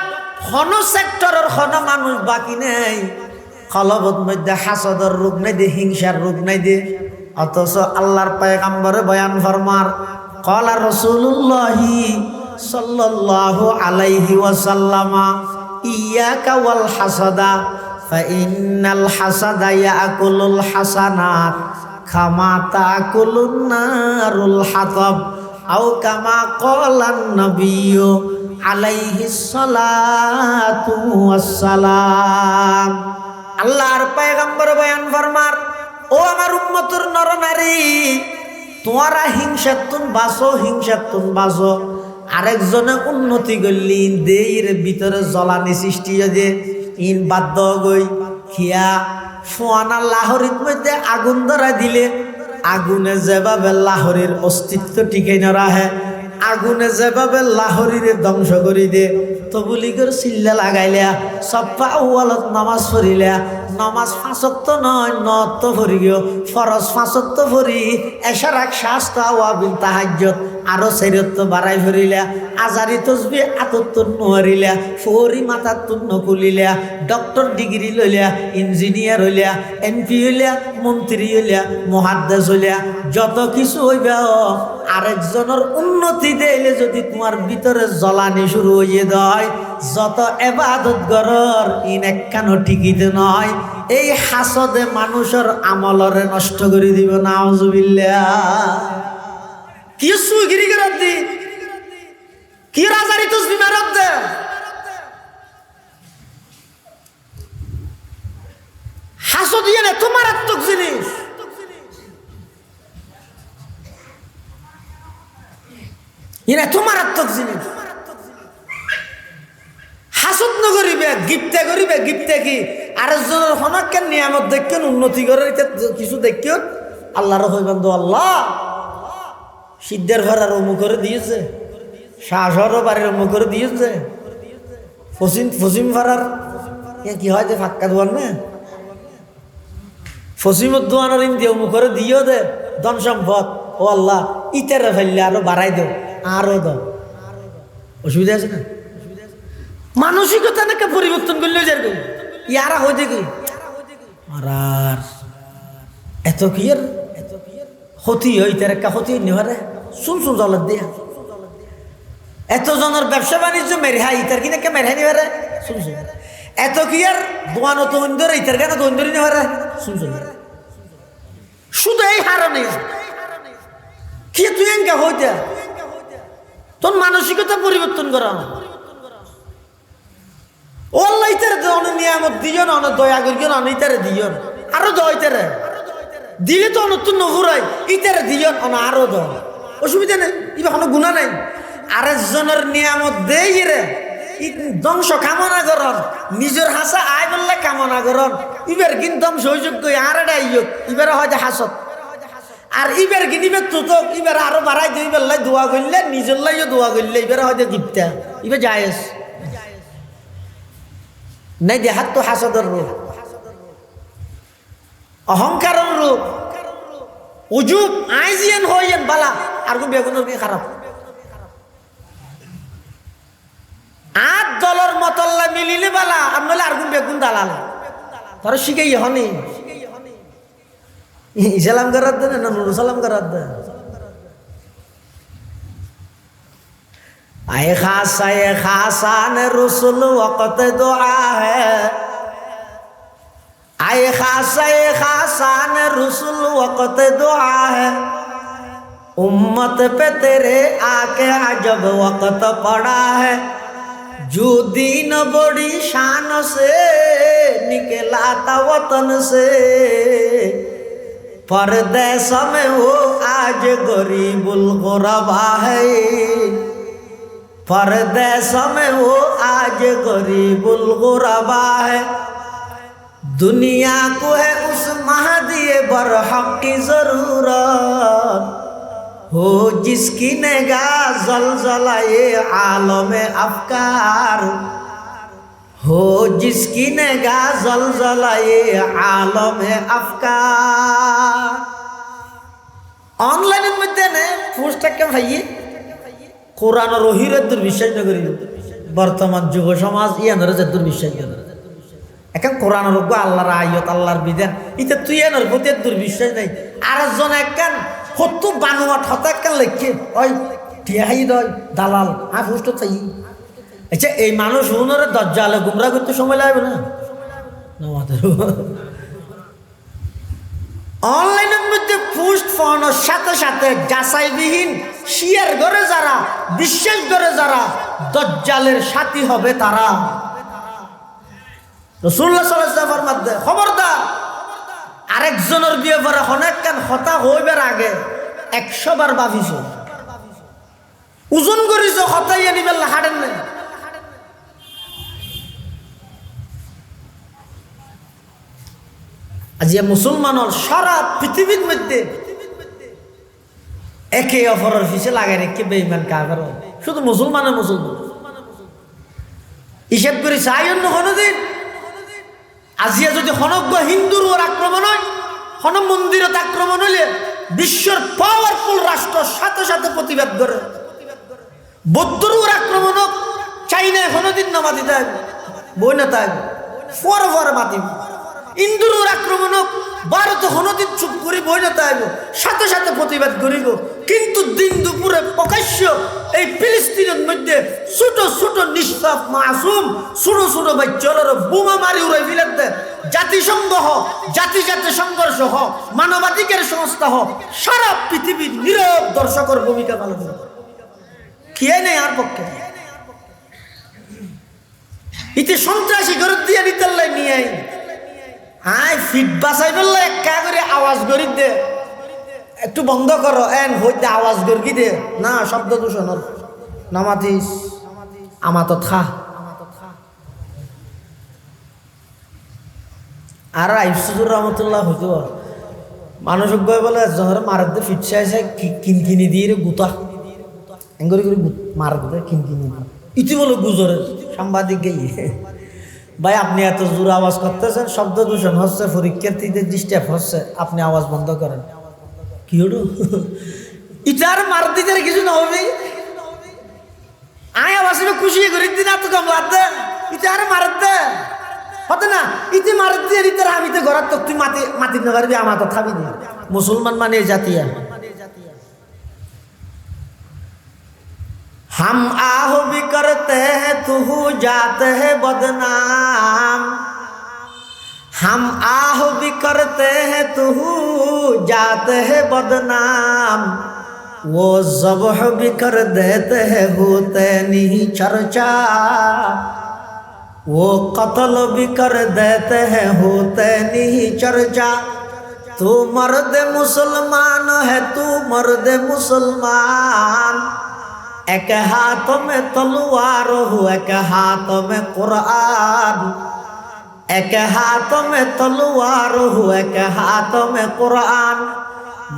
কোন সেক্টরের কোন মানুষ বাকি নেই কলবত মধ্যে হাসদের রোগ নাই দে হিংসার রোগ নাই দে অথচ আল্লাহর পয়গম্বর বয়ান ফরমার ক্বালা রাসূলুল্লাহ সাল্লাল্লাহু আলাইহি ওয়াসাল্লাম ইয়াকা ওয়াল হাসাদা ফাইন্নাল হাসাদা ইয়াকুলুল হাসানাত কামা তাকুলুন নারুল হাতাব আও কামা ক্বালান নবিয়্যু আলাইহিস সালাতু ওয়াসসালাম আল্লাহর পয়গম্বর বয়ান ফরমার ও আমার উম্মতের নরনারী তোমরা হিংসাতুন বাসো আরেকজনে উন্নতি করলি দেইর ভিতরে জ্বলানি সৃষ্টি যে ইন বাধ্য গই খিয়া ফোয়ানা লাহরির মধ্যে আগুন ধরা দিলে আগুনে যেভাবে লাহরির অস্তিত্ব টিকে না রাখে আগুনে যেভাবে লাহরিরে ধ্বংস করি দে তবলিগের চিল্লা লাগাইলা সপ্পা ওয়ালত নামাজ পড়িলা নামাজ 5 ওয়াক্ত নয় 9 ওয়াক্ত পড়ি গিয়ে ফরজ 5 ওয়াক্ত পড়ি এশার এক শাস্তা ওয়াবিল তাহাজ্জুদ আরো 4 ওয়াক্ত বাড়াই পড়িলা আজারি তাসবিহ আতত্তর নোয়ারিলা ফরি মাথার তুন্ন কুলিলা ডক্টর ডিগ্রি লইলা ইঞ্জিনিয়ার হইলা এমপি হইলা মন্ত্রী হইলা মুহাদ্দিস হইলা যত কিছু হইবা আরেকজনের উন্নতি দিলে যদি তোমার ভিতরে জ্বলানি শুরু হয়ে যায় যত ইবাদত গরর ইন একখানো ঠিকিতে নয় এই হাসদে মানুষের আমলরে নষ্ট করে দিব নাউজুবিল্লাহ কি সুগিরি করত দি কি রাজারি তসবিহ মারত দে হাসদ ইয়ে তো মারাত্মক জিনিস ইয়ে তো মারাত্মক জিনিস হাসদ নগরিবে গিফতে কি আরেকজনের হনকের নিয়ামত দেখেন উন্নতি করে কিছু দেখেন আল্লাহর হইবান্ধ আল্লাহ সিদ্ধের ভাড়ার অমুক করে দিয়েছে শাহর বাড়ির অমুক করে দিয়েছে ফসিম ভাড়ার কি হয় যে ফাক্কা দোয়ান না ফসিমত দোয়ানোর ইন্দি অমুক করে দিও দে ধন সম্পদ ও আল্লাহ ইতারে ফেললে আরো বাড়াই দেও আরো দাও অসুবিধা আছে না মানসিকতা নাকি পরিবর্তন করলে যাবে ইয়ারা হয়ে দেখি আর এত কি আর ক্ষতি হইতে একটা ক্ষতি নেওয়ারে শুন জলের দিয়া এত জনের ব্যবসা বাণিজ্য মেরহাই ইতার কিনা কে মেরহাই নেওয়ারে শুন এত কি আর দোয়ানো তৈন্দর ইতার কেন তৈন্দরি নেওয়ারে শুন শুধু এই হারণে কি তুই এনকা হইতে তোর মানসিকতা পরিবর্তন করা ওল্লা ইতারে অনেক নিয়ামত দিও না অনেক দয়া করিও না অনেক ইতারে দিও আরো দয় ইতারে দিলে তো অনেক তো নহুরাই ইতারে দিও অনেক আরো দয় অসুবিধা নেই ইবা কোনো গুণা নাই আরেকজনের নিয়ামত দেই রে ধ্বংস কামনা করন নিজের হাসা আয় বললে কামনা করন ইবার কিন্তু ধ্বংস হইযোগ আর এটা ইয়োগ ইবার হয়তো হাসত আর ইবার কিনিবার তো ইবার আরো বাড়াই দিই বেল্লাই দোয়া করলে নিজের লাইও দোয়া করলে ইবার হয়তো গিফটা ইবার জায়েজ নাই দেহাত তো হাসদের রূপ অহংকারের রূপ উজুব আইজিয়ান হইয়েন বালা আর কোন বেগুনের কি খারাপ আট দলের মতল্লা মিলিলে বালা আর নইলে আর কোন বেগুন দালাল তারা শিখে হনি ইসলাম করার দেন না নুর সালাম করার দেন आए खासा ने रसूल वक़्त दुआ है आए खासा ने रसूल वक़्त दुआ है उम्मत पे तेरे आके अजब वक़्त पड़ा है जो दीन बड़ी शान से निकला था वतन से परदेस में वो आज गरीबुल गुरबा है परदेस में वो आज गरीबुल गुरबा है दुनिया को है उस महदी बरहक की जरूरत हो जिसकी निगाह जलजलाए आलम अफकार हो जिसकी निगाह जलजलाए आलम अफकार ऑनलाइन मध्य ने पोस्ट के भाई কোরআন আর ওহীর দুর্বিশ্বাস না করি বর্তমান যুব সমাজ ইয়ানের যে দুর্বিশ্বাস করে এখন কোরআন আর আল্লাহর আয়াত আল্লাহর বিধান এটা তুই ইয়ানের প্রতি দুর্বিশ্বাস নাই আরেকজন একখান কত বানোয়াট হতা একখান লেখে ওই টিয়াই দয় দালাল ফুষ্ট চাই আচ্ছা এই মানুষ হুনরে দজ্জালে গুমরা করতে সময় লাগবে না আমাদের অনলাইনের মধ্যে পোস্ট পাওয়ানোর সাথে সাথে যাচাইবিহীন শেয়ার করে যারা বিশ্বাস করে যারা দজ্জালের সাথী হবে তারা রাসূলুল্লাহ সাল্লাল্লাহু আলাইহি ওয়াসাল্লাম ফরমাতে খবরদার আরেকজনের বিয়ে করে অনেক কান হতা হইবার আগে 100 বার ভাবিস ওজন করিস হতাই আনিবেল হাড়েন নাই আজি মুসলমানের সারা পৃথিবীর মধ্যে একে অপরের পিছে লাগাই রেখে বেঈমান কাফের শুধু মুসলমান হিসাব করে চাই অন্য কোনোদিন আজিয়া যদি হনজ্ঞ হিন্দুর ওর আক্রমণ হয় হন মন্দিরত আক্রমণ হইলে বিশ্বের পাওয়ারফুল রাষ্ট্র সাথে সাথে প্রতিবাদ করে বৌদ্ধর ওর আক্রমণ হোক চাইনায় কোনোদিন না মাতি থাক বই না থাক ফরে ফরে মাতিব ইন্দুর আক্রমণ হোক ভারত কোনোদিন চুপ করি বই না তাইব সাথে সাথে প্রতিবাদ করিব কিন্তু দিন দুপুরে প্রকাশ্য এই ফিলিস্তিনের মধ্যে ছোট ছোট নিষ্পাপ মাসুম ছোট ছোট বাচ্চাদের বোমা মারি উড়াই ফেলে দেয় জাতিসংঘ হোক জাতি জাতি সংঘর্ষ হোক মানবাধিকার সংস্থা হোক সারা পৃথিবীর নীরব দর্শকের ভূমিকা পালন করে খেয়ে নেই আর পক্ষে ইতি সন্ত্রাসী ঘর দিয়ে নিতে নিয়ে আয় ফিট বাসাই বললে একা করে আওয়াজ করি দে একটু বন্ধ করো এন হইতে আওয়াজ করি দে না শব্দ দূষণ নামাতিস আমাত খা আর আইফসুর রহমতুল্লাহ হইতো মানুষ বলে জহর মারার দিয়ে ফিটসে আসে কিনকিনি দিয়ে গুতা এঙ্গরি করে মার দিতে কিনকিনি ইতি বলো গুজরের সাংবাদিক গিয়ে ভাই আপনি এত জোর আওয়াজ করতেছেন শব্দ দূষণ হচ্ছে পরীক্ষার্থীদের ডিস্টার্ব হচ্ছে আপনি আওয়াজ বন্ধ করেন কি হলো ইটার মার দিতে কিছু না হবে আয়া বাসিবে খুশি করে দিন এত কম লাগতে ইতে আরে মারত দে হতে না ইতে মারত দিয়ে ইতে আমি তো ঘর তো তুই মাটি মাটি না পারবি আমার তো থাবি না মুসলমান মানে জাতিয়া हम आहो भी करते हैं तू जाते है बदनाम हम आहो भी करते हैं तू जाते है बदनाम वो ज़ब्ह भी कर देते हैं होते नहीं चर्चा वो कत्ल भी कर देते हैं होते नहीं चर्चा तू मर्द मुसलमान है तू मर्द मुसलमान एक हाथ में तलवार हो एक हाथ में कुरान एक हाथ में तलवार हो एक हाथ में कुरान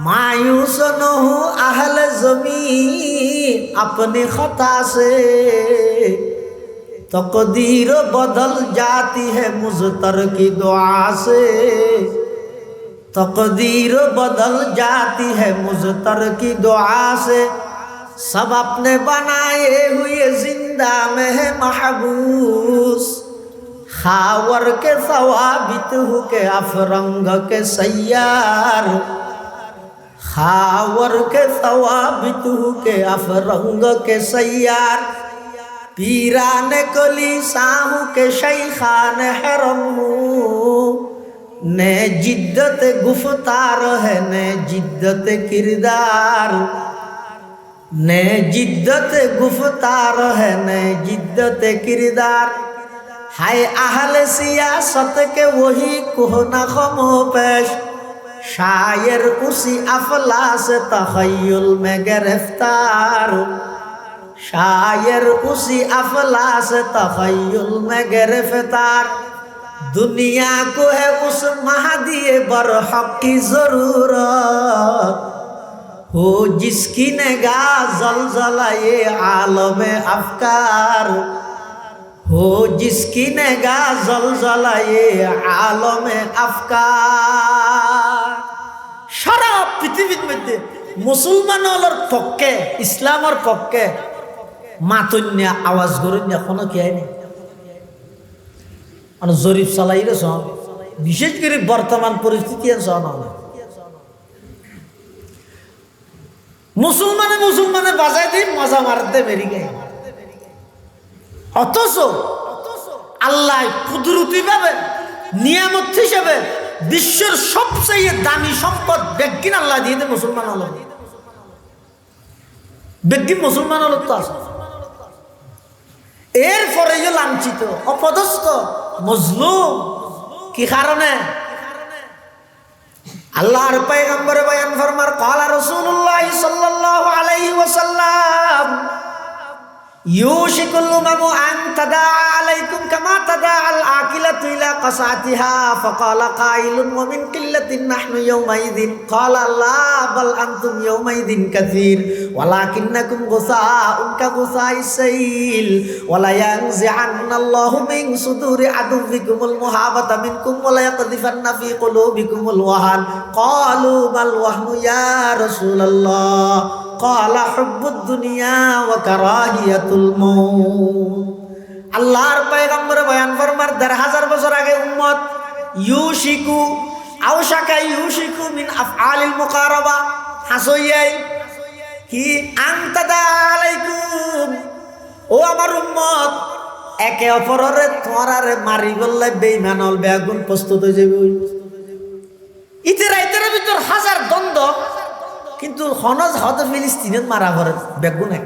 मायूस न हो अहल ज़मीन अपनी खता से तकदीर बदल जाती है मुज़तर की दुआ से तकदीर बदल जाती है मुज़तर की दुआ से सब अपने बनाए हुए जिंदा में है महबूस खावर के सवाबित हो के अफरंग के सैयार खावर के सवाबित हो के अफरंग के सैयार पीरान कली साहू के शैखान हरम ने जिद्दत गुफ्तार है ने जिद्दत किरदार ने जिद्दत गुफ्तार है ने जिद्दत किरदार हाय अहल सियासत के वही कोहना खमो पेश शायर उसी अफलास तखय्युल में गिरफ्तार शायर उसी अफलास तखय्युल में गिरफ्तार दुनिया को है उस महदी बरहक की जरूरत हो जिसकी निगाह ज़लज़ला ये आलम अफकार हो जिसकी निगाह ज़लज़ला ये आलम अफकार सारा पृथ्वीर मध्य मुसलमानों पक्षे इस्लामर पक्षे मातुन्या आवाज गरुन्या कोनो क्या नहीं और जरीफ चलाई रे सो विशेष करे वर्तमान परिस्थिति सो मुसलमाने मुसलमाने बाजाय दी मजा मारते मेरी गए অথচ আল্লাহ কুদরতি ভাবে নিয়ামত হিসেবে বিশ্বের সবচেয়ে দামি সম্পদ বেগিন আল্লাহ দিয়ে দেয় মুসলমান হলো বেগিন মুসলমান হলো তো আছে এরপরে লাঞ্ছিত অপদস্থ মজলুম কি কারণে আল্লাহর পয়গম্বর বয়ান ফরমার ক্বালা রাসূলুল্লাহ সাল্লাল্লাহু আলাইহি ওয়াসাল্লাম ইউশিকুল উমামু আন তাদা আলাইকুম কামা তাদা আল আকিলাতু ইলা কাসাতিহা ফাকালা কাইলুন ওয়া মিন কিল্লাতিন নাহনু ইয়াউমাইযিন ক্বালা লা বাল আনতুম ইয়াউমাইযিন কাসীর ওয়ালাকিন্নাকুম গুসাউন কা গুসাইস সাইল ওয়ালা ইয়ানজিআন্নাল্লাহু মিন সুদুরি আদুবিকুমুল মুহাবাতা মিনকুম ওয়ালা ইয়াকযিফান্না ফি কুলুবিকুমুল ওয়াহান ক্বালু বাল ওয়াহনু ইয়া রাসূলুল্লাহ ক্বালা হুব্বুদ দুনিয়া ওয়া কারাহিয়াতুল মাউত আল্লাহর পয়গম্বর বয়ান ফরমার ১৫০০ বছর আগে উম্মত ইউশিকু আওশাকা ইউশিকু মিন আফআলিল মুকারাবা হাসইয়াই কি আনতাদা আলাইকুম ও আমার উম্মত একে অপরের তোরারে মারি বললে বেঈমান হল বেগুন প্রস্তুত হয়ে যাবে ইতে রাইতের ভিতর হাজার দ্বন্দ্ব কিন্তু হনজ হদ ফিলিস্তিনত মারা ভরে বেগুন এক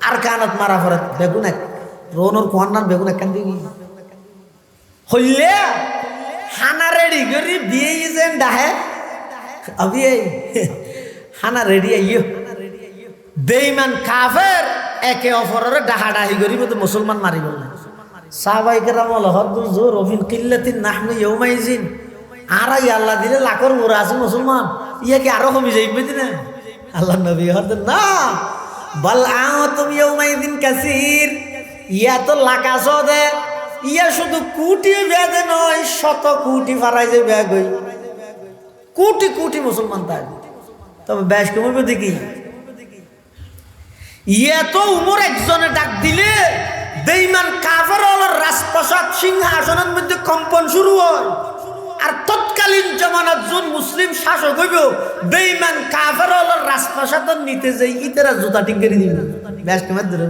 আর কানত মারা ভরে বেগুন এক রোনর কোহান্নার বেগুন এক কান দিবি হইলে হানা রেডি করি বিয়ে যেন ডাহে আবি এই হানা রেডি আইয়ো বেঈমান কাফের একে অপরের ডাহাডাহি করি মতো মুসলমান মারি বললেন সাহাবায়ে কেরাম লাহুল জুর ওয়া ফিল কিল্লাতিন নাহনু ইয়াউমাইযিন আরাই আল্লাহ দিলে লাখর মোরা আছে মুসলমান ইয়া কি আরো কমে যাইবে না আল্লাহ নবী হতেন না বল আতুম ইয়াউমাইযিন কাসীর ইয়া তো লাকাছ দে ইয়া শুধু কোটি বেদে নয় শত কোটি ফারাই যে ব্যাগ হই কোটি কোটি মুসলমান তাই তবে বেশ কমবে দেখি ইয়ে তো উমর একজনে ডাক দিলে বেঈমান কাফের রাজপ্রাসাদ সিংহাসনের মধ্যে কম্পন শুরু হয়। আর তৎকালীন জমানাত যোন মুসলিম শাসক হইব বেঈমান কাফের রাজপ্রাসাদ নিতে যাই ইতারা জুতা টিঙ্গেরি দিন ব্যাস কেমন ধরে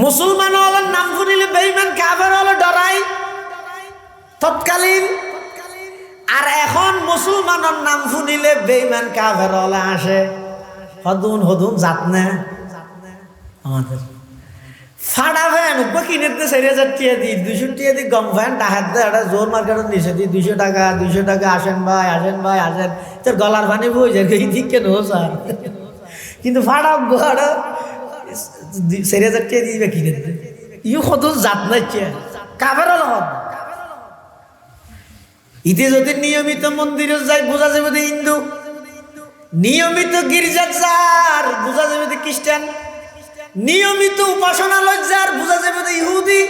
মুসলমান হলের নাম শুনিলে বেঈমান কাফের হলে ডরাই তৎকালীন। আর এখন মুসলমানের নাম শুনিলে বেঈমান কাফের হলে আসে হদুন হদুন জাত না আমাদের ফাড়া ভ্যান কিনে দিয়ে 4,000 টাকা দিই 200 টাকা দিই গম ভ্যান ডাহাত দেয় একটা জোর মার্কেটের নিচে দিই 200 টাকা আসেন ভাই আসেন তোর গলার পানি বই যায় ঠিক কেন স্যার কিন্তু ফাড়া গোড়া 4,000 টাকা দিবে কিনে ইউ কত জাত নাই কাফের হল ইতে যদি নিয়মিত মন্দিরে যায় বোঝা যাবে যে হিন্দু, নিয়মিত গির্জা যার বোঝা যাবে যে খ্রিস্টান, নিয়মিত উপাসনালয় যার বোঝা যাবে যে ইহুদি,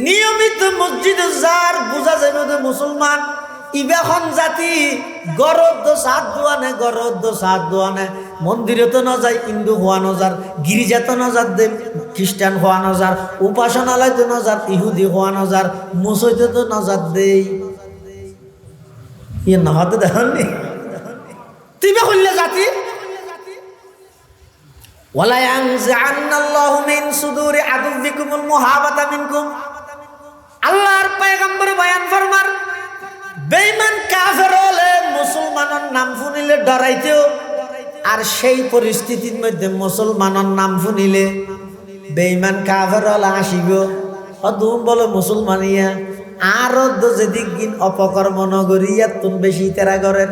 নিয়মিত মসজিদ যার বোঝা যাবে যে মুসলমান। ইবেখন জাতি গরদ সাত দোয়ানে মন্দিরে তো ন যায় হিন্দু হওয়া নজার, গির্জা তো নজার দেব খ্রিস্টান হওয়া নজার, উপাসনালয় তো নজার ইহুদি হওয়া নজার, মসজিদে তো নজার দেই ইয়ে নহতে দেখনি তিবে কইলে জাতি ওয়ালা ইয়ানজাআন্নাল্লাহু মিন সুদুরি আদুবিকুমুল মুহাবাতা মিনকুম। আল্লাহর পয়গম্বর বয়ান ফরমার বেঈমান কাফের হলে মুসলমানের নাম শুনিলে ডরাইতেও, আর সেই পরিস্থিতির মধ্যে মুসলমানের নাম শুনিলে বেঈমান কাফের হলে আসিব অদুম বলে মুসলমানিয়া আর যেদিক দিন অপকর্ম নগরিয়া তুন বেশি তেরা করেন।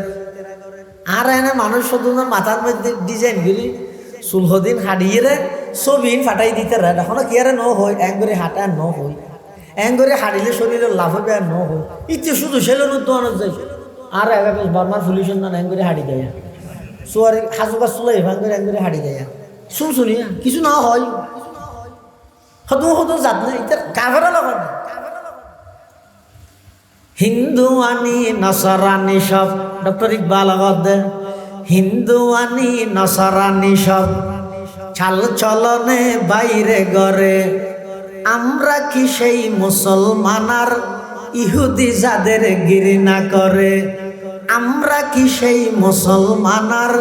আর এনে মানুষ শুধু মাথার মধ্যে ডিজাইন করি চুলহদিন হাঁড়িয়ে রে ছবিন ফাটাই দিতে রে এখন কি আরে ন হয় এঙ্গরে হাঁটা ন হয় এঙ্গরে হাঁড়িলে শরীরের লাভ হবে আর ন হয় ইচ্ছে শুধু সেলের দোয়ানো যায় আর বর্মার ফুলিশন না এঙ্গরে হাঁড়ি দেয় সোয়ারি হাজুকা চুলাই ভাঙ্গরে এঙ্গরে হাঁড়ি দেয় শুনিয়া কিছু না হয় হদু জাত না ইতার কাফেরা লগত হিন্দু আনি নসরানি সব ডক্টর ইকবাল আগদ হিন্দু আনি নসরানি সব চাল চলনে বাইরে গড়ে আমরা কি সেই মুসলমানার ইহুদি যাদের ঘৃণা করে, আমরা কি সেই মুসলমানার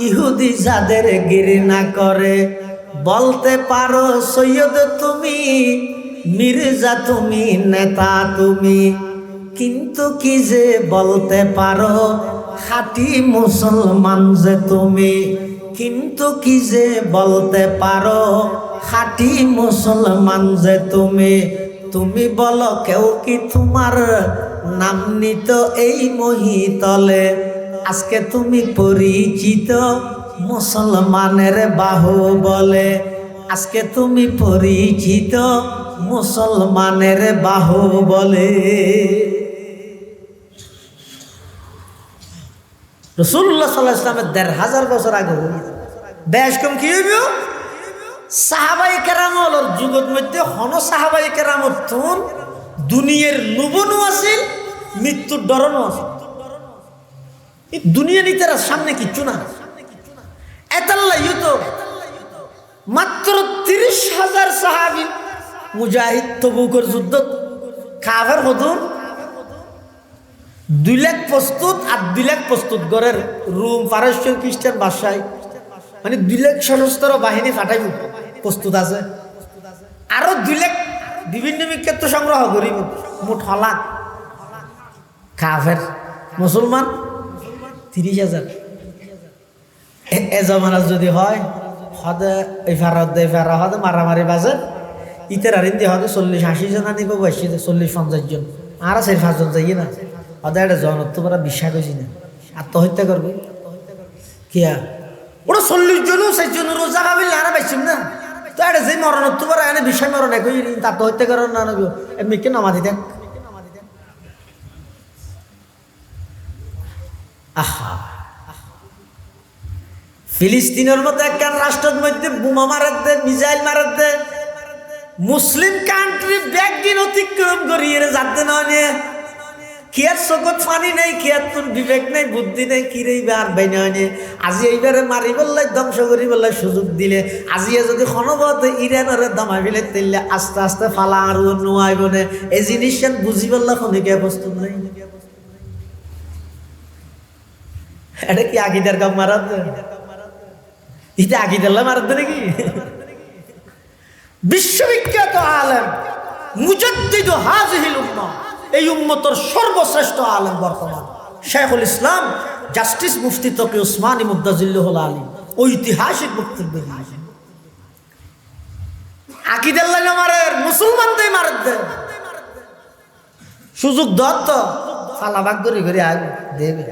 ইহুদি যাদের ঘৃণা করে। বলতে পারো সৈয়দ তুমি মির্জা তুমি নেতা তুমি, কিন্তু কি যে বলতে পারো খাঁটি মুসলমান যে তুমি, কিন্তু কি যে বলতে পারো খাঁটি মুসলমান যে তুমি। তুমি বলো কেউ কি তোমার নাম নিত এই মহিতলে, আজকে তুমি পরিচিত মুসলমানের বাহু বলে, আজকে তুমি পরিচিত মুসলমানের বাহু বলে। রাসূলুল্লাহ সাল্লাল্লাহু আলাইহি ওয়াসাল্লামের ১৫০০ বছর আগে বেশ কম কি হইব সাহাবাই কেরামর যুগের মধ্যে হন সাহাবাই কেরামর তুন দুনিয়ার লুবনও আছিল মৃত্যুর ডরনও আছিল। এই দুনিয়া নিতে সামনে কিচ্ছু না এতাল্লাহ তো মাত্র ৩০,০০০ সাহাবী মুজাহিদ তবুকের যুদ্ধ কাফের হতুন 2 লাখ প্রস্তুত আর 2 লাখ প্রস্তুত গড়ের রোম পারস্য খ্রিস্টান বাদশাহ মানে 2 লাখ সশস্ত্র বাহিনী ফাটাইব প্রস্তুত আছে, আরো 2 লাখ বিভিন্ন বিক্ষেত্র সংগ্রহ করিব, মোট লাখ কাফের মুসলমান ৩০,০০০। এ জমানা যদি হয় হদে এই ফারাদ হদে মারামারি বাজে ইতের আর ইন্দি হদে 40-80 জন আনিব, 40-50 জন আর 4-5 জন যাই না হদে একটা জনত তোমরা বিশ্বাস করছি না আত্মহত্যা করবে কিয়া ওরা 40 জন 60 জন রোজা খাবিল আর পাইছিম না তো এটা যে মরণ তোমরা এনে বিশ্বাস মরণ একই আত্মহত্যা করার না নব এমনি কে নামাজি দেখ। আহা ফিলিস্তিনের মতো একটা রাষ্ট্রের মধ্যে বোমা মারার দে মিসাইল মারার দে মুসলিম কান্ট্রি ব্যাগদিন অতিক্রম করিয়ে যাতে না কিয়ার চকত পানি নাই, কিয়ার তোর বিবেক নাই, বুদ্ধি নাই, কি রে আর বাইনা হয়নি। আজি এইবারে মারি বললে ধ্বংস করি বললে সুযোগ দিলে, আজিয়ে যদি ক্ষণবত ইরানের দামাই ফেলে তেললে আস্তে আস্তে ফালা আর নোয়াইব না, এই জিনিস বুঝি বললে খনিকে প্রস্তুত নাই। এটা কি আকিদার কাম মারাত দে? এটা আকিদাল্লা মারাত দে নাকি? বিশ্ববিখ্যাত আলেম মুজাদ্দিদ হাযিহিল উম্মাহ, এই উম্মতের সর্বশ্রেষ্ঠ আলেম বর্তমান শাইখুল ইসলাম জাস্টিস মুফতি তকি উসমানী মুদ্দাজিল্লাহুল আলী ঐতিহাসিক বক্তব্য দিয়েছেন। আকিদাল্লাহ মারে, মুসলমানদের মারে দে, সুযোগ দত্ত ফালাবাগ করে করে আগ দেবে।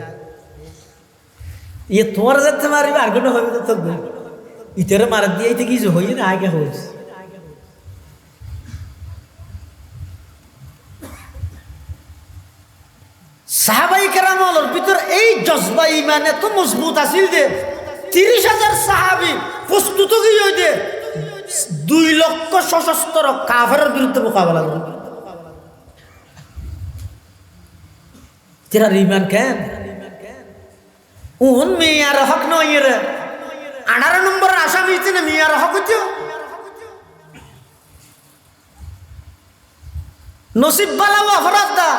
ইয়ে তোমার যাতে মারিবে আর কোনো হইবে তো ইতারে মারা দিয়ে কিছু হই না, আগে হয়েছে। সাহাবাই কেরামের ভিতর এই জজবা ইমান এত মজবুত আছিল যে 30,000 সাহাবী প্রস্তুত হয়ে যে 2 লক্ষ সশস্ত্র কাফেরের বিরুদ্ধে মোকাবেলা করবে। তেরা ইমান কেন উন মিয়ার হক নয় রে 18 নম্বর আসামি না মিয়ার হক হচ্ছে নসিব বালাও অপরাধ দা।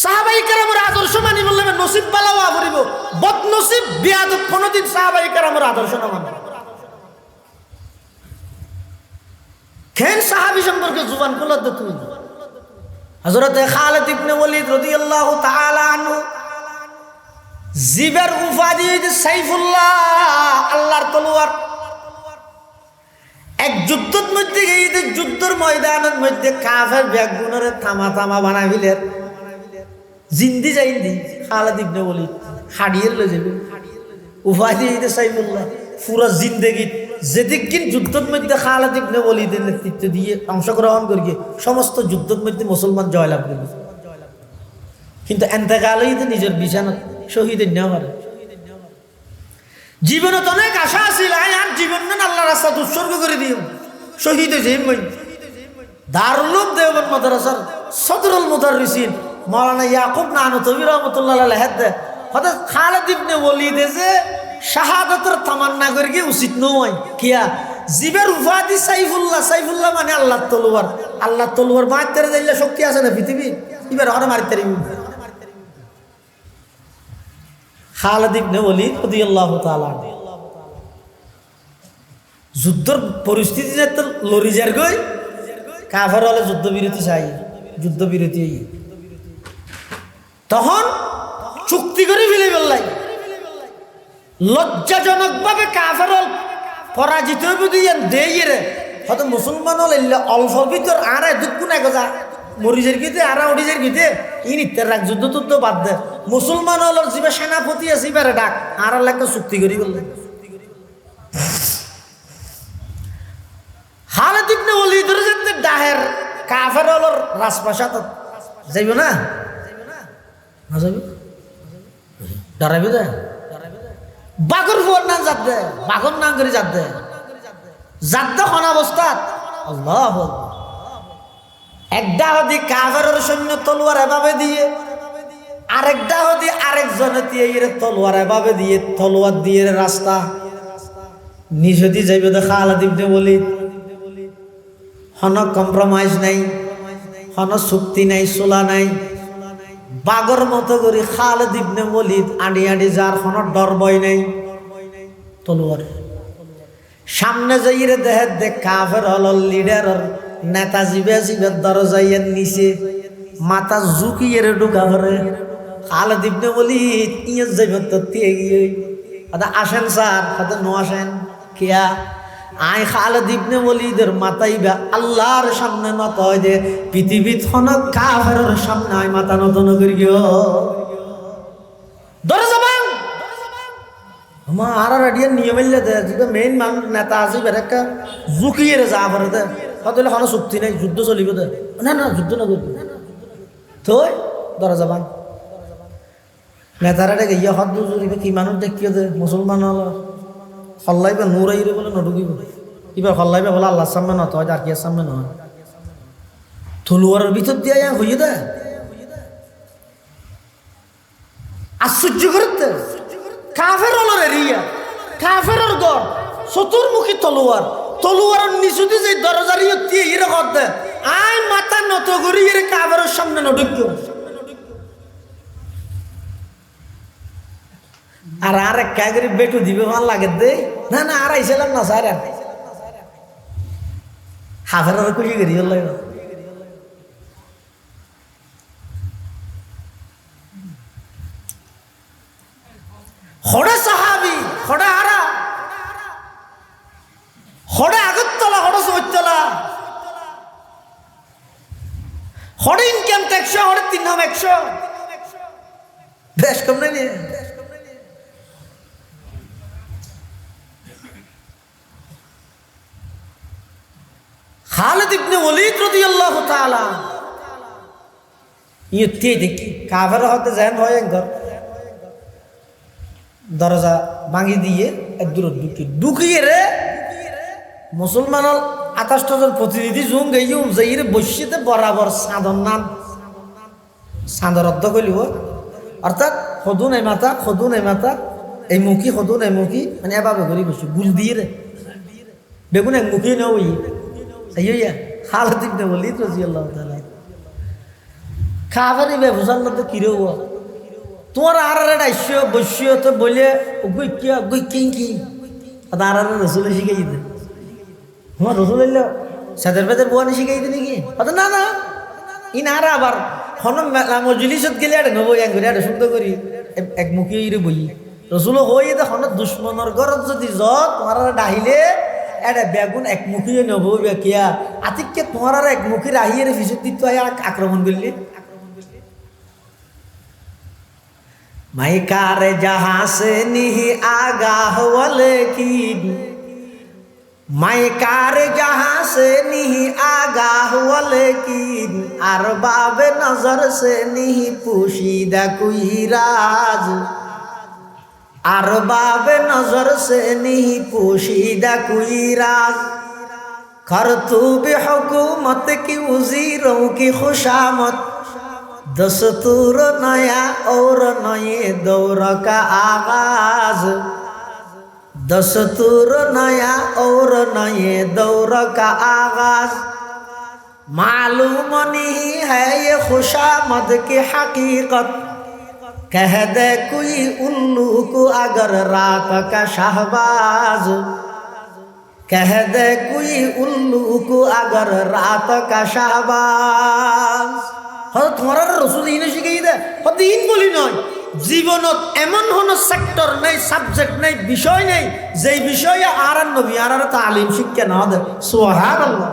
সাহাবাই কেরামের আদর্শ মানি বললে নসিব বালাও আবরিব, বদনসিব বেয়াদব কোনদিন সাহাবাই কেরামের আদর্শ না মানে। কেন সাহাবী সম্পর্কে জুবান খুলত দে তুই? হযরত খালিদ ইবনে ওয়ালিদ রাদিয়াল্লাহু তাআলা আনহু জিবের উপাধি সাইফুল্লাহ, আল্লাহর তলোয়ার। এক যুদ্ধের মধ্যে গিয়ে যুদ্ধের ময়দানের মধ্যে কাফের ব্যাগুনরে থামা থামা বানাই ফেলেন, জিন্দি যাইন্দি খালিদ ইবনে ওয়ালিদ হাড়িয়ে লয়ে যাবে উপাধি সাইফুল্লাহ। পুরা জিন্দেগি যেদিন যুদ্ধের মধ্যে খালিদ ইবনে ওয়ালিদের নেতৃত্ব দিয়ে অংশগ্রহণ করিয়ে সমস্ত যুদ্ধের মধ্যে মুসলমান জয়লাভ করবে, কিন্তু এন্তেকালেই নিজের বিছানা শহীদের নেওয়া পারে। জীবনে তো অনেক আশা আছিল, আর জীবন না আল্লাহর রাস্তায় উৎসর্গ করে দিও, শহীদ হয়েছে। দারুল উলুম দেওবন্দ মাদ্রাসার সদরুল মুদাররিসিন মাওলানা ইয়াকুব নানুতবী রাহমাতুল্লাহ আলাইহি হাদে হযরত খালিদ ইবনে ওয়ালিদ যে শাহাদাতের তামান্না করে কি উচিত নয় কিয়া জিবের উপাধি সাইফুল্লাহ, সাইফুল্লাহ মানে আল্লাহর তলোয়ার। আল্লাহর তলোয়ার মারতে দিলে শক্তি আছে না পৃথিবী? এবার ওরা মারতে দিবি। খালিদ ইবনে ওয়ালিদ রাদিয়াল্লাহু তাআলা যুদ্ধের পরিস্থিতিতে তো লড়ি যার গই কাফের হলে যুদ্ধবিরতি চাই, যুদ্ধবিরতি তখন চুক্তি করে ফেলে ফেললাই। লজ্জাজনক ভাবে কাফের হল পরাজিত দিয়ে রে হয়তো মুসলমান হল অল্প ভিতর আর দুঃখ না গজা মরিজের গীতে আর ওডিজের গীতে ইনিতের রাখ যুদ্ধ টুদ্ধ বাদ দে। মুসলমান হল যে সেনাপতি আছে এবারে ডাক আর একটা চুক্তি করি বললেন। খালিদ ইবনে ওয়ালিদের যে ডাহের কাফের হল রাজপ্রাসাদ যাইব না, না যাইব ডরাইবে দে বাঘর ফুয়ার নাম যাত দে, বাঘর নাম করে যাত দে, যাত দে কোন অবস্থাত আল্লাহ একটা হদি কাফেরের সৈন্য তলোয়ার এভাবে দিয়ে, আরেকটা হদি আরেকজনে দিয়ে তলোয়ার এভাবে দিয়ে, তলোয়ার দিয়ে রাস্তা নিষেধি যাইবে তো খালিদ ইবনে ওয়ালিদ। কোনো কম্প্রোমাইজ নাই, কোনো চুক্তি নাই, সোলা নাই, বাগর মতো করে খালিদ ইবনে ওয়ালিদ আড়ি আড়ি যার কোনো ডর ভয় নাই। তলোয়ার সামনে যাইরে দেহে দেখ কাফের হল লিডার নেতা জিবে জিবে দরজাইয়ের নিচে মাথা ঝুঁকিয়ে ঢুকা ভরে। খালিদ ইবনে ওয়ালিদ ইয়ে যাইবে তো দিয়ে গিয়ে আসেন স্যার, হয়তো নো আসেন কিয়া আই খালিদ ইবনে ওয়ালিদের মাথাইবা আল্লাহর সামনে নত হয় যে পৃথিবীত কোন কাফেরের সামনে আই মাথা নত ন করি গিয়ে দরজা ভাঙ আমার আর রেডিয়ার নিয়মিল্লে দে যে মেইন মানুষ নেতা আছে বেরেকা ঝুঁকিয়ে যা ভরে দে হয়তো কোনো চুক্তি নাই, যুদ্ধ চলিব দে না না যুদ্ধ না করবি তো দরজা ভাঙ। নেতারা ডেকে ইয়ে হদ জুড়িবে কি মানুষ দেখিয়ে দে মুসলমান হল হল্লাইবে নূর আইরে বলে নডুকিব এবার হল্লাইবে বলে আল্লাহর সামনে নত হয় আর কি সামনে নয়। তলোয়ারের ভিতর দিয়ে হইয়ে দে আশ্চর্য করতে কাফের হলো রিয়া কাফের গড় চতুর্মুখী তলোয়ার নিচুতে যে দরজার ইয়ে এরে করতে আয় মাথা নত করি এর কাফের সামনে নডুক্য আর এক কাগরি বেটু দিবে ভাল লাগে দে না না আর আইছিলাম না স্যার হাফের খুশি করি হড়ে সাহাবি হড়ে আরা হড়ে আগরতলা হড়ে সৈতলা হড়ে ইনকাম ট্যাক্স হড়ে 300 বেশ কম নাই খালিদ ইবনে ওয়ালিদ রাদিয়াল্লাহু তাআলা ইতে দেখি কাফের হতে যায় ভয় ঘর দরজা ভাঙি দিয়ে এক দূর ঢুকিয়ে রে মুসলমানের 28 জন প্রতিনিধি জুম গেইম যাইরে বসিতে বরাবর সাধন নাম সাধর অর্থ কইলিব অর্থাৎ খদু নাই মাথা এই মুখী খদু নাই মুখী মানে এভাবে করি বসি গুল দিয়ে রে বেগুন এক মুখী না ওই আইয়া খালিদ ইবনে ওয়ালিদ রাদিয়াল্লাহু তাআলা কাফের ব্যবসার মধ্যে কিরে হওয়া তোমার আর আইসিও বসিও তো বলে কি আর রসুল শিখাই দিতে তোমার রসুল এলো সাদের বেদের বোয়ানি শিখাই দিতে নাকি না না ইন আর আবার হন মজলিসত গেলে আর নেবো এক করে আর সুন্দর করি একমুখী ইরে বই রসুল হয়ে দে হন দুশ্মনের ঘরত যদি যত তোমার ডাহিলে এটা বেগুন একমুখী নেবো কিয়া আতিককে তোমার আর একমুখী রাহিয়ে ফিসুর দিত আক্রমণ করলি मैकार जहां से नहीं आगाह वलेकिन मैकार जहां से नहीं आगाह वलेकिन अरबाब नजर से नहीं पोशीदा कोई राज अरबाब नजर से नहीं पोशीदा कोई राज करतू हुकूमत की वजीरों की खुशामद दस्तूर नया और नए दौर का आगाज दस्तूर नया और नए दौर का आगाज मालूम नहीं है ये खुशामद की हकीकत कह दे कोई उल्लू को अगर रात का शहबाज कह दे कोई उल्लू को अगर रात का शहबाज তোমার রসুল ইনে শিখাই দে দিন বলি নয় জীবনত এমন কোনো সেক্টর নেই সাবজেক্ট নেই বিষয় নেই যেই বিষয়ে আর নবী আর তালিম শিক্ষা না দেয় সুবহানাল্লাহ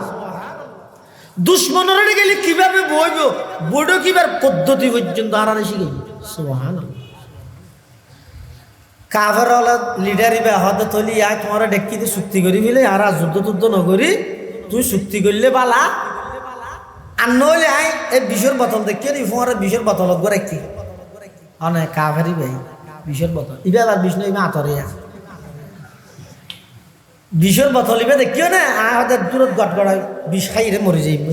দুশ্মনের গেলে কিভাবে বইব বড় কিবার পদ্ধতি পর্যন্ত আর শিখাই সুবহানাল্লাহ কাফের লিডারি বা হদ তলি আয় তোমার ডেকিতে চুক্তি করি ফেলে আর যুদ্ধ নগরী তুই চুক্তি করলে বালা আর নইলে আই এই বিষের বোতল দেখি নি ফোয়ারে বিষের বোতল করে কি অনেক কাফেরি ভাই বিষের বোতল ইবে আবার বিষ্ণু ইবে আতরে বিষের বোতল ইবে দেখিও না আমাদের দূরত গটগড়ায় বিষ খাইরে মরে যাইব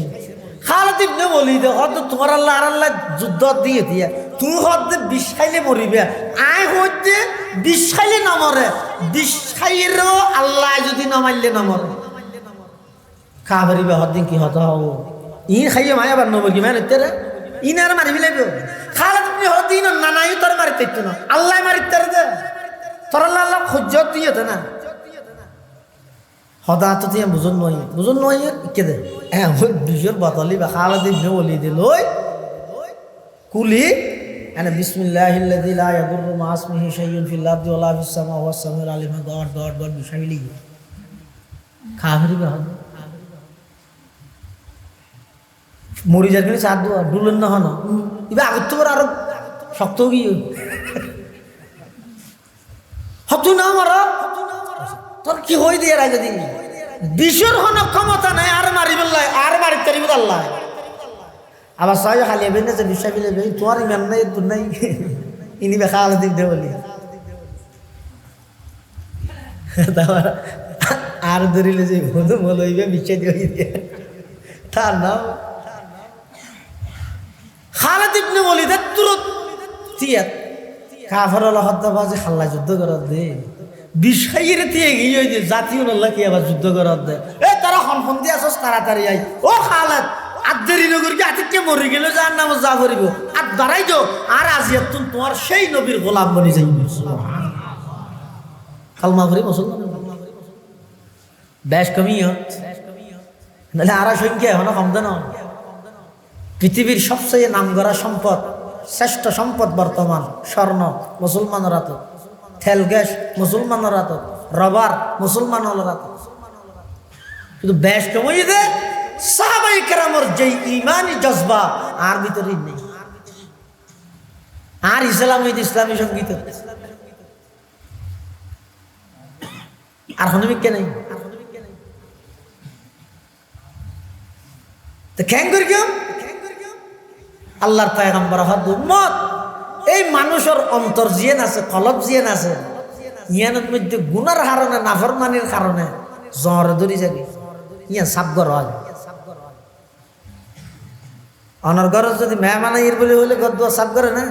খালিদ ইবনে ওয়ালিদ হদ তোমার আল্লাহ আর আল্লাহ যুদ্ধ দিয়ে দিয়া তুই হদ বিষ খাইলে মরিবে আয় হইতে বিষ খাইলে না মরে বিষ খাইরেও আল্লাহ যদি না মারলে না মরে কাফেরি বা হদ কি হত হও ইন খাইয়ে মায়া বার নবর কি মানে তেরে ইন আর মারি ফেলাইব খালিদ ইবনে ওয়ালিদ ইন নানাই তোর মারিতে ইতো না আল্লাহ মারিতে দে তোর আল্লাহ খুজ্জত দিয়েতে না হদা তো তুই বুঝন নয় কে দে হ্যাঁ দুজোর বোতলি বা খালিদ ইবনে ওয়ালিদ লই কুলি انا بسم الله الذي لا يضر مع اسمه شيء في الارض ولا في السماء وهو السميع العليم دور بشايলি কাফেরি বা মরি যাবে চার ডুলেন না হন এবার আগের তো আরো শক্ত গিয়ে হত না আমার তোর কি হই দিয়ে রাজা দিন বিশ্বর হন ক্ষমতা নাই আর মারি বললাই আর মারি তারিব আল্লাহ আবার সাই খালি বেন যে বিষয় বিলে বে তোর ইমান নাই তোর নাই ইনি বে খাল দিক দে বলি তারপর আর ধরিলে যে বন্ধু বলইবে বিষয় দিয়ে তার নাম খালিদ ইবনে ওয়ালিদ তুরত তিয়াত কাফের হল হদ্দাবাজি খাল্লা যুদ্ধ করার দে বিষাইয়ের দিয়ে গিয়ে যে জাতীয় নল্লা কি আবার যুদ্ধ করার দে এ তারা হনফন্দি আসস তাড়াতাড়ি আই ও খালাত আদেরি নগর কি আতিকে মরে গেল যার নাম যা করিব আর দাঁড়াই যাও আর আজিয়া তুমি তোমার সেই নবীর গোলাম বনি যাই কালমা করি মুসলমান বেশ কমই নাহলে আর সংখ্যা এখনো কম দেন পৃথিবীর সবচেয়ে নাম করা সম্পদ শ্রেষ্ঠ সম্পদ বর্তমান স্বর্ণ মুসলমানের হাতে তেল গ্যাস মুসলমানের হাতে রবার মুসলমানের হাতে শুধু বেশ কমই দে সাহাবায়ে কেরামের যে ইমানি জজবা আর ভিতরে নেই আর ইসলামী সঙ্গীত আর হনমিকে নেই তো কেন করি কেউ আল্লাহর পয়গম্বর হদ উম্মত এই মানুষের অন্তর জিয়েন আছে কলব জিয়েন আছে ইয়ানের মধ্যে গুনার কারণে নাফরমানির কারণে জ্বর ধরি যাবে ইয়া সাবগর হয় অনর্গর যদি মেহমানাইয়ের বলে হলে গদ্দুয়া সাব করে না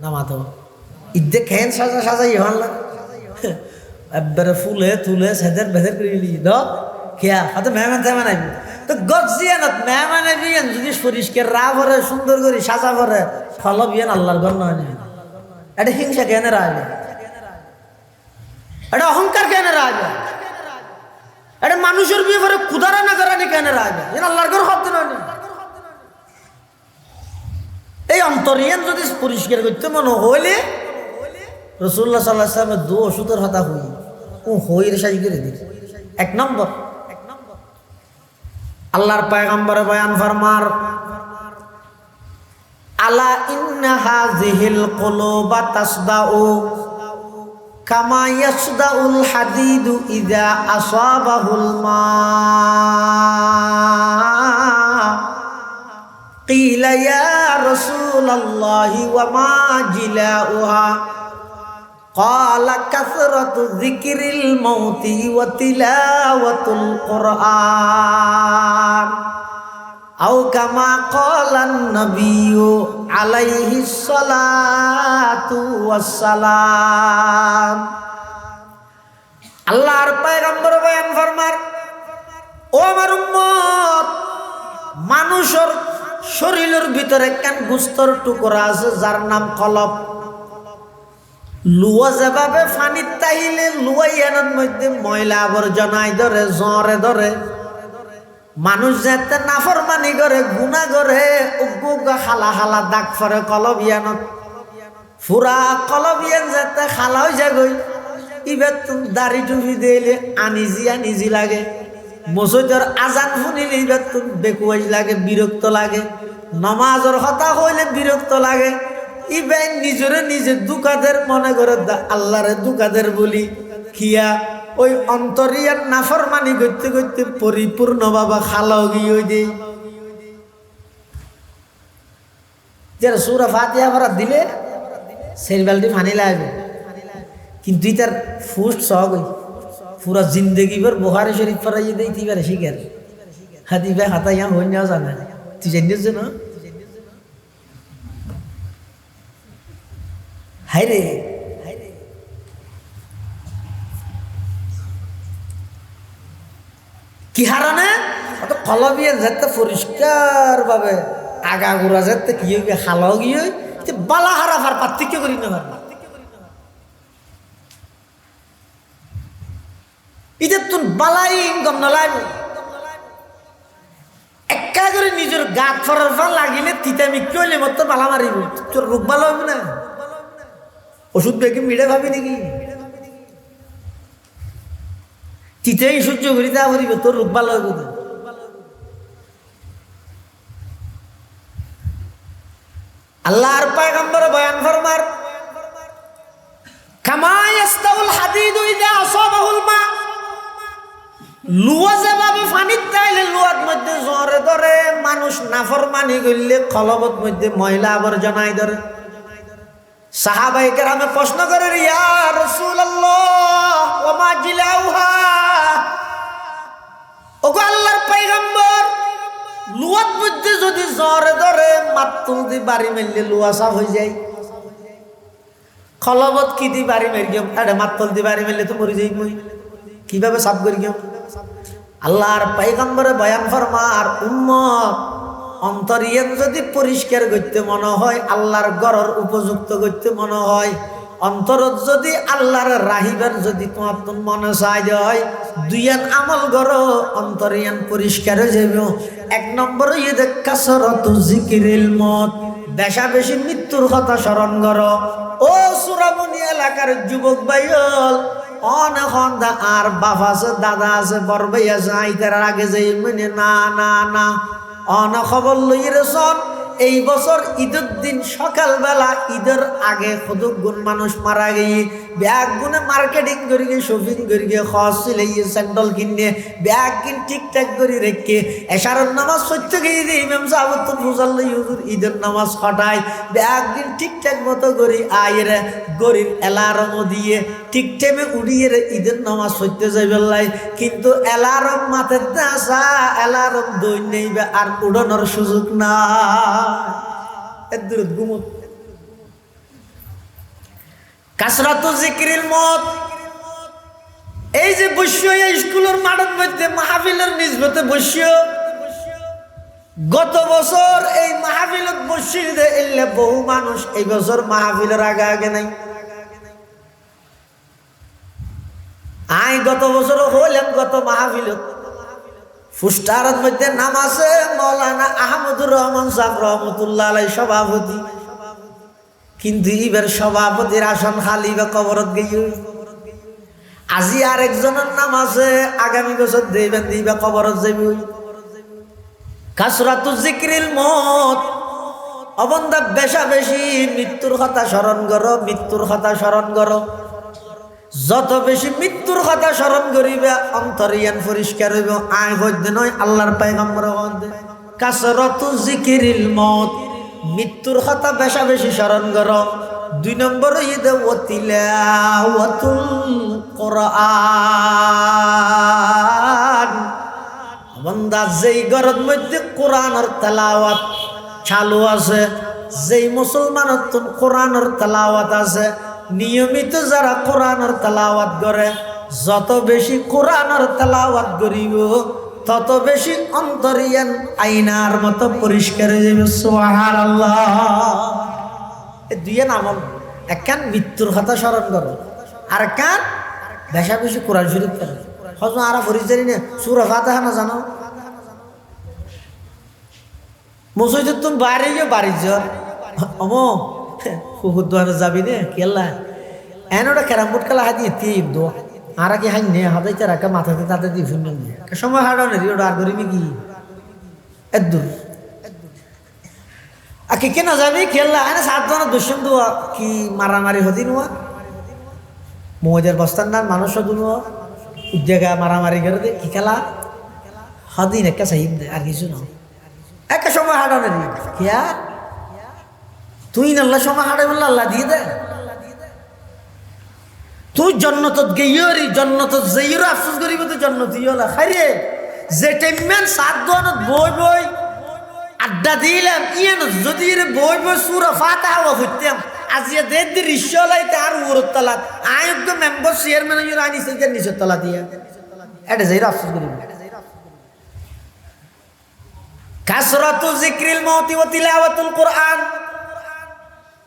নামাতো ইদ্দে খেন সাজা সাজা ইহান একবারে ফুলে তুলে সেদের বেদের করে নিলি দ খেয়া হয়তো মেহমান তেমন আইবি তো গজিয়ানত মেহমান আইবিয়ান যদি পরিষ্কার রা ভরে সুন্দর করে সাজা ভরে ফলব ইয়ান আল্লাহর গণ নয় না এটা হিংসা কেন রাখবে এটা অহংকার কেন রাখবে এটা মানুষের বিয়ে করে কুদারা না করানি কেন রাখবে ইয়ান আল্লাহর গণ হতে নয় এই অন্তরিয়ান যদি পরিষ্কার করতে মনে হইলে রাসূলুল্লাহ সাল্লাল্লাহু আলাইহি ওয়াসাল্লামের দু ওষুধের কথা হই ও হইর সাজি করে দিই এক নম্বর আল্লাহর পয়গম্বরে বয়ান ফরমার আলা ইন্না হাযিহিল কুলুবা তাসদাউ কামা ইয়াসদাউল হাদিদু ইযা আসাবাহুল মা قيل يا رسول الله وما جلاؤها قال كثرة ذكر الموت وتلاوة القرآن أو كما قال النبي عليه الصلاة والسلام আল্লাহর পয়গম্বর বয়ান ফরমার ও আমার উম্মত মানুষের শরীরের ভিতরে কেন গুস্তর টুকরা আছে যার নাম কলব লুয়া যেভাবে ফানিত তাইলে লুয়াইয়ানোর মধ্যে ময়লা আবর্জনায় ধরে জ্বরে ধরে মানুষ যাতে নাফরমানি করে গুনাহ করে উগ্গা খালা খালা দাগ ফরে কলবিয়ানত ফুরা কলবিয়ান যাতে খালা হয়ে যাগই ইবার তুমি দাড়ি টুপি দিলে আনিজি লাগে মসজিদের আজান শুনিলে এবার তুমি বেকুয়াজ লাগে বিরক্ত লাগে নামাজের কথা হইলে বিরক্ত লাগে ইবেন নিজরে নিজে দুকাদের মনে করে আল্লাহরে দুকাদের বলি খিয়া ওই অন্তরিয়ার নাফরমানি করতে করতে পরিপূর্ণ বাবা খালাও গিয়ে দেই যারা সূরা ফাতিহা পড়া দিলে সেই বালতি পানি লাগবে কিন্তু তার ফুস্ট সহগ পুরা জিন্দগি ভর বুখারী শরীফ পড়াইয়ে দেই তিবারে শিখের হাদিবে হাতা ইয়া হই না জানা তুই জানিস না হায়রে কি হারানে অত কলবিয়া যেতে পরিষ্কার ভাবে আগাগোড়া যেতে কি হইবে খালাও গিয়ে বালা হারাফার পার্থক্য করি না পারবা ইদের তুন বালাই ইনকাম নলাইবে একা করে নিজের গাত ফরার ফল লাগিলে তিতামি কইলে মত বালা মারিব তোর রোগ ভালো হবে না ওষুধ বেগে মিড়ে ভাবি নাকি তিতাই সহ্য করি তা করিবে তোর রোগ ভালো হবে না আল্লাহর পয়গম্বর বয়ান ফরমার কামা ইয়াস্তাউল হাদিদু ইযা আসাবাহুল মা লুয়া যেভাবে পানিত তাইলে লুয়ার মধ্যে জ্বরে ধরে মানুষ নাফরমানি করলে কলবত মধ্যে ময়লা আবর্জনায় ধরে সাহাবায়ে কেরামে প্রশ্ন করে ইয়া রাসূলুল্লাহ ওয়া মা জিলাউহা ওগো আল্লাহর পয়গম্বর লুয়ার মধ্যে যদি জ্বরে ধরে মাত্তুল দি বাড়ি মারলে লুয়া সাফ হয়ে যায় খলবত কি দি বাড়ি মেরি গেম আরে মাতল দি বাড়ি মেরলে তো মরে যাই মই কিভাবে সাফ করি গেম আল্লাহর পয়গম্বরে বয়ান ফরমার উম্মত অন্তরিয়ান যদি পরিষ্কার করতে মনে হয় আল্লাহর গরর উপযুক্ত করতে মনে হয় অন্তরত যদি আল্লাহর রাহিবার যদি তোমার মনে চাই হয় দুইয়ান আমল করো অন্তরিয়ান পরিষ্কার হয়ে যাবে এক নম্বর ইয়ে কাসরত জিকিরিল মত বেশা বেশি মৃত্যুর কথা স্মরণ করো ও সুরামনি এলাকার যুবক ভাইল অনেক আর বাপ আছে দাদা আছে বড় ভাই আছে আইতার আগে যাই মানে না না না অন খবর লইরে সন এই বছর ঈদের দিন সকালবেলা ঈদের আগে কতক গুণ মানুষ মারা গিয়ে ব্যাগ গুনে মার্কেটিং করি গিয়ে শপিং করি গিয়ে খরচ ছিলে স্যান্ডল কিনে ব্যাগ কিন ঠিকঠাক করে রেখে এশারের নামাজ সত্য গিয়ে দিয়ে ইমাম সাহাবুল ফুজাল্লা হুজুর ঈদের নামাজ খটায় ব্যাগ কিন ঠিকঠাক মতো করি আয়ের গরির অ্যালার্ম দিয়ে ঠিক টাইমে উড়িয়ে ঈদের নামাজ সত্য যাইবেলাই কিন্তু অ্যালার্ম মাথার আসা অ্যালার্ম দই নেইবে আর উড়ানোর সুযোগ না কাসরাতু যিকরিল মত এই যে বসিও স্কুলের মাঠের মধ্যে মাহফিলের নিসবতে বসিও গত বছর এই মাহফিলত বসিয়ে এলে বহু মানুষ এই বছর মাহফিলের আগে আগে নাই আই গত বছর হইলাম গত মাহফিলত ফুস্টারের মধ্যে নাম আছে মৌলানা আহমদুর রহমান সাহেব রহমতুল্লাহ আলাই সভাপতি কিন্তু এবার সভাপতির আসন খালি বা কবরত গিয়ে আজি আরেকজনের নাম আছে আগামী বছর দেবেন দিবা কবরত যাবি কাসরাতু যিকরিল মত অবন্দা বেশা বেশি মৃত্যুর কথা স্মরণ করো মৃত্যুর কথা স্মরণ করো যত বেশি মৃত্যুর কথা স্মরণ করিবে অন্তরিয়ান পরিষ্কার হইব আয় হইতে নয় আল্লাহর পয়গম্বর কাসরাতু যিকরিল মত মৃত্যুর কথা বেশা বেশি স্মরণ করো দুই নম্বর ঈদে ওয়াতিলাওয়াতুল কোরআন বান্দা যেই ঘরের মধ্যে কোরআনের তেলাওয়াত চালু আছে যেই মুসলমানের কোরআনের তেলাওয়াত আছে নিয়মিত যারা কোরআনের তেলাওয়াত করে যত বেশি কোরআনের তেলাওয়াত করিব তত বেশি অন্তরিয়ান আয়নার মতো পরিষ্কার হয়ে যাবে সুবহানাল্লাহ এই দুই আমল একখান মৃত্যুর কথা স্মরণ করো আর কান বেশা বেশি কোরআন শরীফ করো হজ আরা ফরিজ জানি না সূরা ফাতিহা না জানো মসজিদে তুমি বাইরে গিয়ে বাড়ি যাও অমো বহুত দোয়ারে যাবি নে কেলা এনোটা ক্যারাম বোর্ড খেলা হাতি তিন দো আর কি হাই নে হাতাইতে রাখা মাথাতে তাতে দিয়ে শুনল সময় হারানো রে ওটা আর করিবি কি এদুর আকি কেন যাবি খেললা এনে সাত জন দুশ্মন দোয়া কি মারামারি হতি নোয়া মৌজের বস্তার না মানুষ দুনো উদ্যোগা মারামারি করে দে কি খেলা হদিন একটা সাহিদ আর কিছু না একটা সময় হারানো রে কিয়া তুই আল্লাহ সময় হারাই বললে আল্লাহ দিয়ে দে তুই জন্নত গেইরি জন্নত যেইরো আফসোস করিব তো জন্নত ইয়লা খাইরে যে টাইমমান সাত দোয়ানত বই বই আড্ডা দিলাম ইয়েন যদি রে বই বই সূরা ফাতিহা হইতাম আজিয়া দে দি রিশলাইতে আর উরত তালাত আয়োগ্য মেম্বার চেয়ারম্যান ইউর আনিছে যে নিচের তলা দিয়া এটা যেইরো আফসোস করিব কাসরাতু যিকরিল মাউতি ওয়া তিলাওয়াতুল কোরআন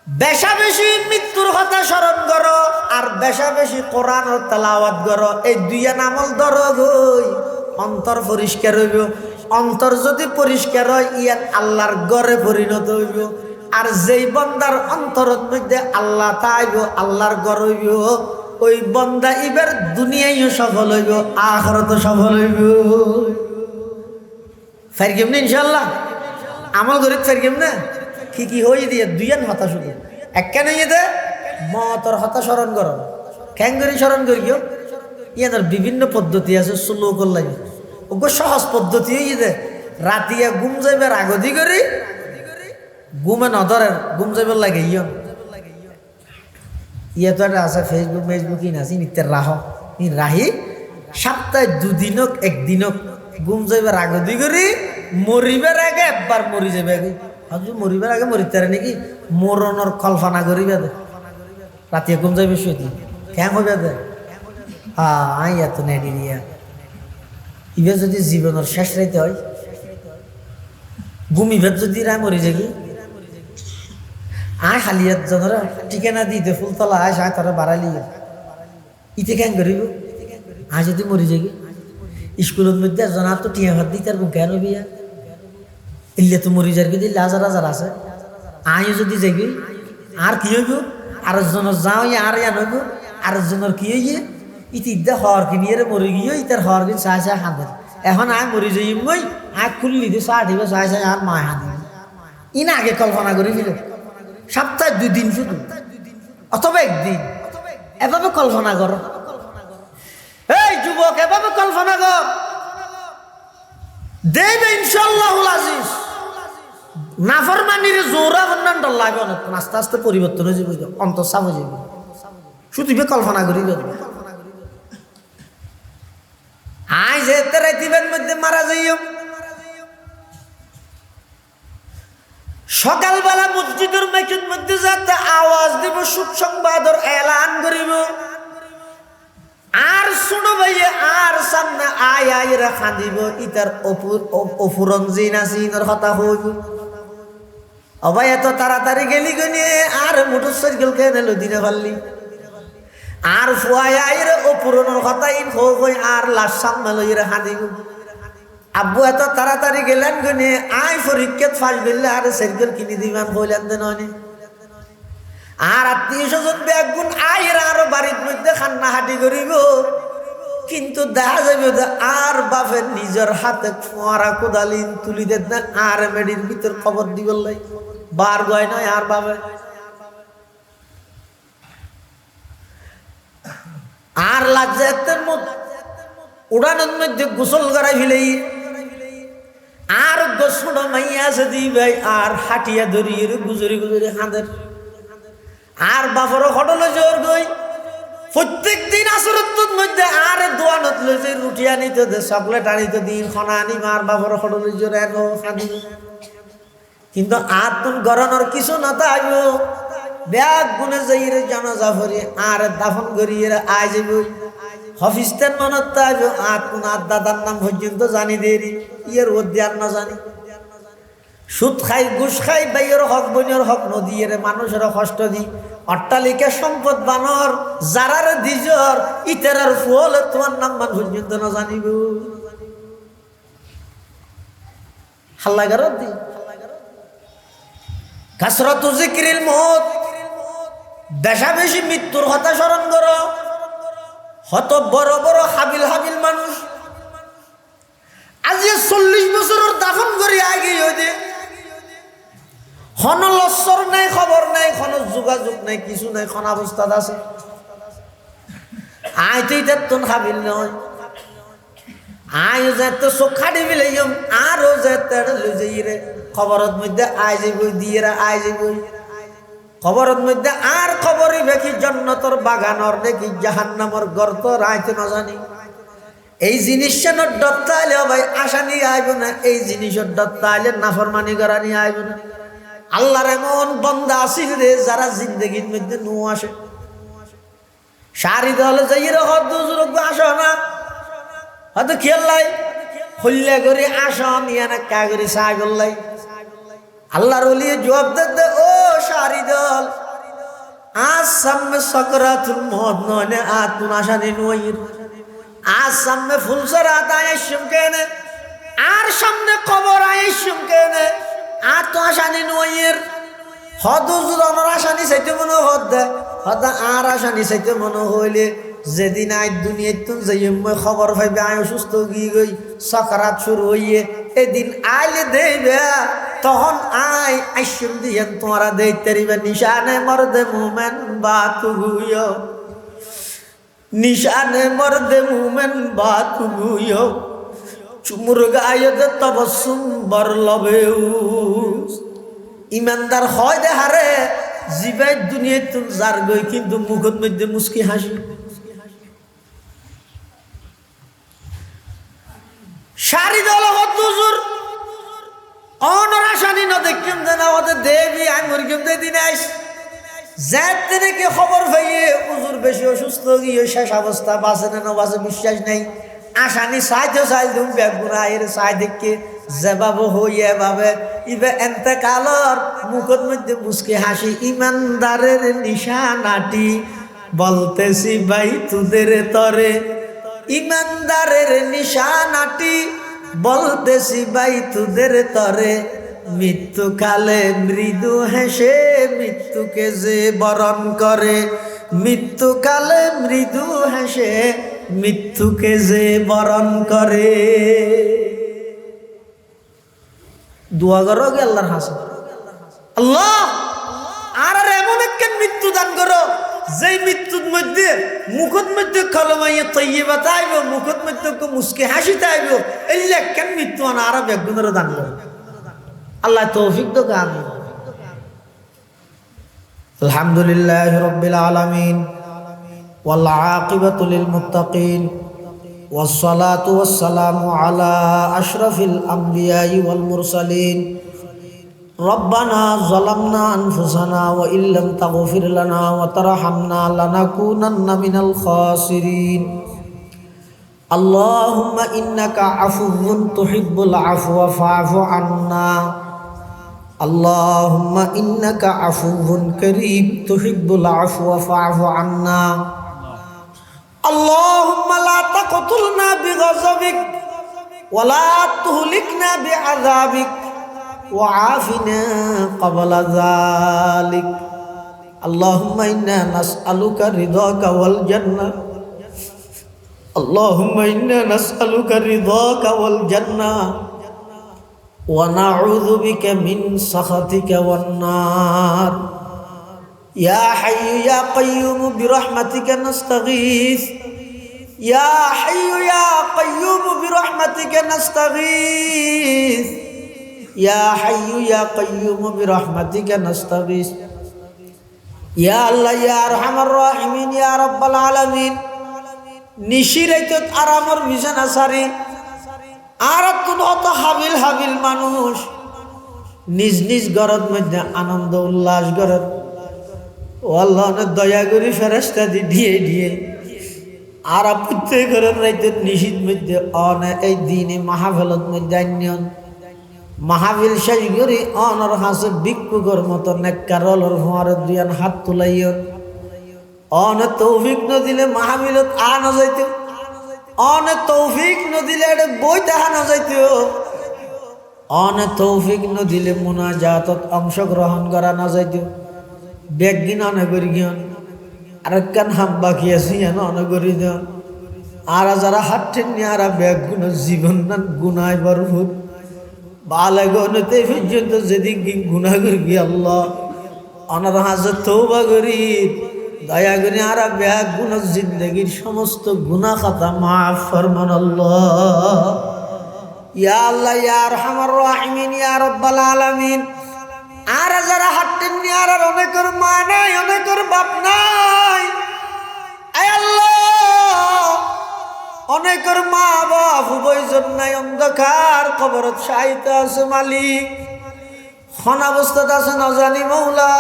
বেশা বেশি মৃত্যুর কথা স্মরণ করো আর বেশা বেশি কোরআনের তেলাওয়াত করো এই দুইয়া আমল ধরো গই অন্তর পরিষ্কার হইব অন্তর যদি পরিষ্কার হয় ইয়াত আল্লাহর ঘরে পরিণত হইব আর যেই বান্দার অন্তরের মধ্যে আল্লাহ তাইব আল্লাহর ঘর হইব ওই বান্দা এবার দুনিয়ায়ও সফল হইব আখিরাতেও সফল হইব ফারগিম না ইনশাআল্লাহ আমল করি ফারগিম না কি কি হই দিয়ে দুইয়ান হতাশ হই একখানে ইয়ে মতর হতা স্মরণ করো ক্যাঙ্গরি স্মরণ করিও ইয়াদের বিভিন্ন পদ্ধতি আছে স্লো করলাই ওগো সহজ পদ্ধতি ইয়ে রাতিয়া ঘুম যাইবার আগদি করি ঘুমে নধরে ঘুম যাইবার লাগে ইয়ে তো একটা আছে ফেসবুক ইন আছে নিত্যের রাহি সপ্তাহে দুদিনক একদিনক ঘুম যাইবার আগদি করি মরিবার আগে একবার মরি যাবে আগে মরিবার আগে মরিতে নাকি মরণর কল্পনা করিবে রাতে ঘুম যাবে শুয়ে কেন হবে হ্যাঁ আই এত নেডি দিয়া ইবে যদি জীবনের শেষ রাইতে হয় ঘুমিবে যদি রায় মরি যাবি আয় হালিয়াত জনরা ঠিকানা দিতে ফুলতলা আয় সায় তারা বাড়ালি ইতে কেন করিব আয় যদি মরি যাবি স্কুলের মধ্যে জনা তো টিয়া ভাত দিই তার কেন বিয়া ইল্লে তো মরি যাবি দিল্লি হাজার হাজার আছে আয় যদি যাবি আর কি হইব আরেকজনের যাও আর ইয়ান হইব আরেকজনের কি হইয়ে ইতিদ্দা হর কিনিয়ে মরি গিয়ে ইতার হর কিন চাই চাই হাঁদের এখন আয় মরি যাই মই আয় খুললি দিয়ে চাহ দিবে চাই চাই আর মায় হাঁদি ইন আগে কল্পনা করি ফিরে সপ্তাহে 2 দিন শুধু অথবা একদিন এভাবে কল্পনা কর এই যুবক এভাবে কল্পনা কর দেবে ইনশাআল্লাহুল আজিজ নাফরমানির জোরা বন্যান ডর লাগবে না আস্তে আস্তে পরিবর্তন হয়ে যাবে অন্তঃসাপ হয়ে যাবে শুধু কল্পনা করি আই যে রাইতিবের মধ্যে মারা যাইও সকালবেলা মসজিদের মাইকের মধ্যে যাতে আওয়াজ দিব সুখ সংবাদর এলান করিব আর শুনো ভাইয়ে আর সামনে আয় আয় রাখা দিব ইতার অপুরন জিনা জিনের কথা হইব অবাই এত তাড়াতাড়ি গেলি গনিয়ে আর মোটরসাইকেল কেন দিনে পারলি আর ফুয়াই আইরে অপুরনের কথা ইন হই আর লাশ সামনে লই রাখা দিব আব্বু এত তাড়াতাড়ি গেলেন গনে আই পরীক্ষা ফাঁস গেলে আর সাইকেল কিনে দিবেন বললেন দেন আর আত্মীয় স্বজন ব্যাগুন আইরা আরো বাড়ির মধ্যে খান্না হাঁটি করিব কিন্তু দেখা যাবে যে আর বাপের নিজের হাতে ফোয়ারা কোদালি তুলি দেন না আর মেডির ভিতর খবর দিব লাই বার গয় নয় আর বাপে আর লাগছে উড়ানোর মধ্যে গোসল করাই ফেলেই আর গোসল মাইয়া আছে দি ভাই আর হাটিয়া ধরিয়ে গুজরি গুজরি হাঁদের আর বাপরও হটল জোর গই প্রত্যেক দিন আসরতের মধ্যে আর দোয়ানত লইছে রুটি আনিতে দে চকলেট আনিতে দিন খনা আনি মার বাপরও হটল জোর এনো খাদি কিন্তু আর তুন গরনের কিছু না তাইব ব্যাগ গুনে যাইরে জানাজা ভরে আর দাফন করিয়ে আই যাইব হফিস্তের মনত তাইব আর তুন আর দাদার নাম পর্যন্ত জানি দেরি ইয়ের ওদ্দি আর না জানি সুদ খাই ঘুষ খাই বাইয়ের হক বইনের হক নদীর মানুষের কষ্ট দি অট্টালিকা সম্পদ বানর যারার দিজর ইতারার ফল তোমার নাম মান পর্যন্ত না জানিব হাল্লা গারত দি কাসরত জিকিরিল মউত বেশা বেশি মৃত্যুর কথা স্মরণ করো হত বড় বড় হাবিল হাবিল মানুষ আজ 40 বছরের দাফন করি আগে হইতে খন লস্বর নাই খবর নাই খন যোগাযোগ নাই কিছু নাই খন অবস্থাত আছে আই তুই তুন হাবিল নয় আই যেতে চোখা দিবি লইম আরো যেতে লই যাই রে খবরত মধ্যে আই যাইব দিয়ে আই যাইব খবরত মধ্যে আর খবরই দেখি জন্নতর বাগানর দেখি জাহান্নামর গর্ত রাইতে না জানি এই জিনিসের ডত্তাইলে ভাই আশা নিয়ে আইব না এই জিনিসের ডত্তাইলে নাফরমানি করা নিয়ে আইব না আল্লাহর এমন বন্দা আসিল রে যারা জিন্দগির মধ্যে নো আসে সারি দলে যাই রে হদ্দুজুর আসো না হয়তো খেললাই হল্লা করে আসো নিয়ে না কা করে সাই বললাই আল্লাহর ওলি জবাব দে ও সারি দল আজ সামনে সকরাতুল মউত নয় আতুন আশানি নইর আজ সামনে ফুলসরাত আইসুম কেনে আর সামনে কবর আইসুম কেনে আর তো আশানি নইর হদুজুর আমার আশানি চাইতে মনে হদ দে হদা আর আশানি চাইতে মনে হইলে যেদিন আই দুনিয়ায় তুন যাই মই খবর পাইবে আই অসুস্থ গিয়ে গই সকারাত শুরু হইয়ে এদিন আইলে দেবে তখন আই আইসুম দিয়েন তোমরা দেখতে রিবে নিশানে মরদে মুমেন বাত গুইও নিশানে মরদে মুমেন বাত গুইও চুমুর গায়তে তবসুম বর লবেউ ইমানদার হয় দে হারে জিবাই দুনিয়ায় তুন যার গই কিন্তু মুখের মধ্যে মুস্কি হাসি সারি দল হদ্দুজুর অনরাশানি না দেখেন না ওদের দেবী আঙ্গুর কেমতে দিন আইস যার থেকে খবর পাইয়ে হুজুর বেশি অসুস্থ গিয়ে শেষ অবস্থা বাঁচে না বাঁচে বিশ্বাস নেই আসানি সাইতে চাইল তুমি বেগুনা এর সাই দেখে যেভাবে হইয়ে ভাবে ইবে এনতে কালর মুখের মধ্যে মুসকে হাসি ইমানদারের নিশানাটি বলতেছি ভাই তোদের তরে ইমানদারের নিশানাটি বলতেছি ভাই তোদের তরে মৃত্যুকালে মৃদু হেসে মৃত্যুকে যে বরণ করে মৃত্যুকালে মৃদু হেসে মৃত্যুকে যে বরণ করে দোয়া করো গে আল্লাহর হাসন আল্লাহ আর এমন একটা মৃত্যু দান করো যেই মৃত্যুর মধ্যে মুখের মধ্যে কলমাইয়ে তৈবা তাইব মুখের মধ্যে মুসকে হাসি তাইব এই কেন মৃত্যু আনা আর বেগুনের দান করো আল্লাহ তৌফিক তো আমি আলহামদুলিল্লাহ রাব্বিল আলামিন ওয়াল আকিবাতু লিল মুত্তাকিন ওয়াস সালাতু ওয়াস সালামু আলা আশরাফিল আমবিয়াই ওয়াল মুরসালিন রব্বানা যালামনা আনফুসানা ওয়া ইল্লাম তাগফির লানা ওয়া তারহামনা লানাকুনান্না মিনাল খাসিরিন আল্লাহুম্মা ইন্নাকা আফুউন তুহিব্বুল আফওয়া ফা'ফু আন্না اللهم إنك عفو كريم تحب العفو فاعف عنا اللهم لا تقتلنا بغضبك ولا تهلكنا بعذابك وعافنا قبل ذلك اللهم إنا نسألك رضاك والجنة اللهم إنا نسألك رضاك والجنة ونعوذ بك من سخطك والنار يا حي يا قيوم برحمتك نستغيث يا حي يا قيوم برحمتك نستغيث يا حي يا قيوم برحمتك نستغيث يا الله يا أرحم الراحمين يا رب العالمين নিশিরাইতত আরামর বিছানা সারি আর কোন অত হাবিল হাবিল মানুষ নিজ নিজ ঘরের মধ্যে আনন্দ উল্লাস ঘরের ও আল্লাহ দয়া করি ফেরেশতা দিয়ে দিয়ে আর প্রত্যেক ঘরের রাইতে নিশিত মধ্যে অনে এই দিনে মাহফিলত মধ্যে আইন মাহফিল শেষ করি অনর হাসে ভিক্ষুকর মতো নেককারলর ফোয়ার দুয়ান হাত তুলাইও অনে তৌফিক ন দিলে মাহফিলত আনা যাইত অনে তৌফিক ন দিলে এটা বই দেখানো যাইত অনে তৌফিক ন দিলে মুনাজাতত অংশগ্রহণ করা না যাইত বেগিন অনগরি গিয়ন আরেকখান হাম বাকি আছে যেন অনগরি দেন আর যারা হাঁটেন নি আর ব্যাগ গুণ জীবন নান গুনায় বরফুট বালে গণতে পর্যন্ত যেদিন গুণা করি গিয়ে আল্লাহ অনার হাজার তৌবা করি দয়া করি আর ব্যাগ গুণ জিন্দগির সমস্ত গুনাহ খাতা মাফ ফরমান আল্লাহ ইয়া আল্লাহ ইয়া আরহামার রাহিমিন ইয়া রাব্বাল আলামিন আর যারা হাঁটেন নি আর অনেকের মা নাই অনেকের বাপ নাই আয় আল্লাহ অনেকের মা বাপ উভয়জন নাই অন্ধকার কবরত শায়িত আছে মালিক খন অবস্থাত আছে না জানি মৌলা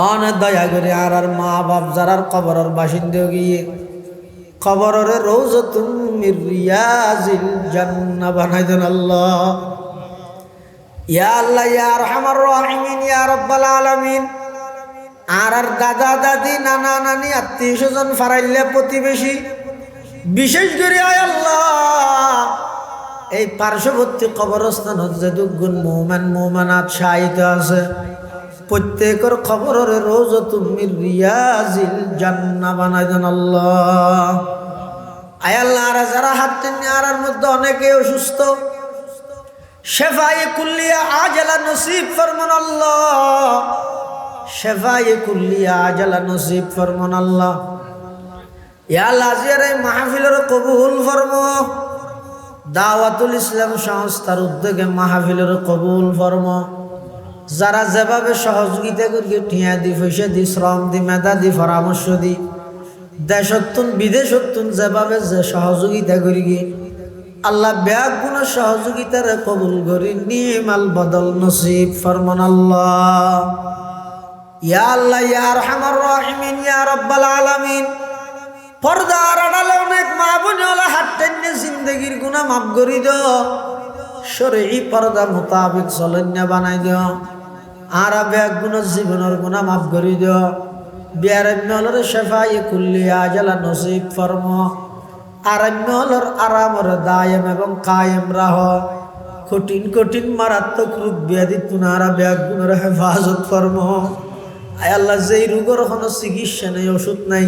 অনেক দয়া করে আর মা বাপ যারার কবরের বাসিন্দা গিয়ে কবরের রওজাতুম মির রিয়াজিল জান্নাহ বানাই দেন আল্লাহ ইয়া আল্লাহ ইয়া আরহামার রাহিমিন ইয়া রাব্বাল আলামিন আর দাদা দাদি নানা নানি আত্মীয় স্বজন ফারাইল্লা প্রতিবেশী বিশেষ করে আয় আল্লাহ এই পার্শ্ববর্তী কবরস্থানত যে দুগুণ মুমিন মুমিনাত শায়িত আছে প্রত্যেকের খবরের রওজাতুম মির রিয়াজিল জান্নাহ বানাই দেন আল্লাহ আয় আল্লাহ আর যারা হাঁটতেন আর মধ্যে অনেকে অসুস্থ শেফায়ে কুল্লিয়া আজালা নসিব ফরমান আল্লাহ শেফায়ে কুল্লিয়া আজালা নসিব ফরমান আল্লাহ ইয়া আল্লাহ আজিয়ার এই মাহফিলের কবুল ফরমো দাওয়াতুল ইসলাম সংস্থার উদ্যোগে মাহফিলের কবুল ফরমো যারা যেভাবে সহযোগিতা করি টিয়া দি পয়সা দি শ্রম দি মেধা দি পরামর্শ দি দেশত্তুন বিদেশত্তুন যেভাবে যে সহযোগিতা করি গিয়ে আল্লাহ ব্যাগ গুণ সহযোগিতারে কবুল করি নিমাল বদল নসিব ফরমান আল্লাহ ইয়া আল্লাহ ইয়া আরহামার রাহিমিন ইয়া রাব্বাল আলামিন। পর্দার আড়ালে অনেক মা বোনেরা হাত টেনে জিন্দগির গুনাহ মাফ করে দিও, শরঈ পর্দা মোতাবেক চলন্যা বানাই দিও। আর বেগ গুনাহ জীবনের গুনাহ মাফ করে দিও। বিয়ারম্যলর শেফায়ে কুল্লিয়া আজালা নসিব ফরমো। আরাম্যলর আরামর দায়েম এবং কায়েম রাহ। কঠিন কঠিন মারাত্মক রোগ ব্যাধি তুনারা বেগ গুনার হেফাজত ফরমো। আয় আল্লাহ, যেই রোগের কোনো চিকিৎসা নেই, ওষুধ নাই,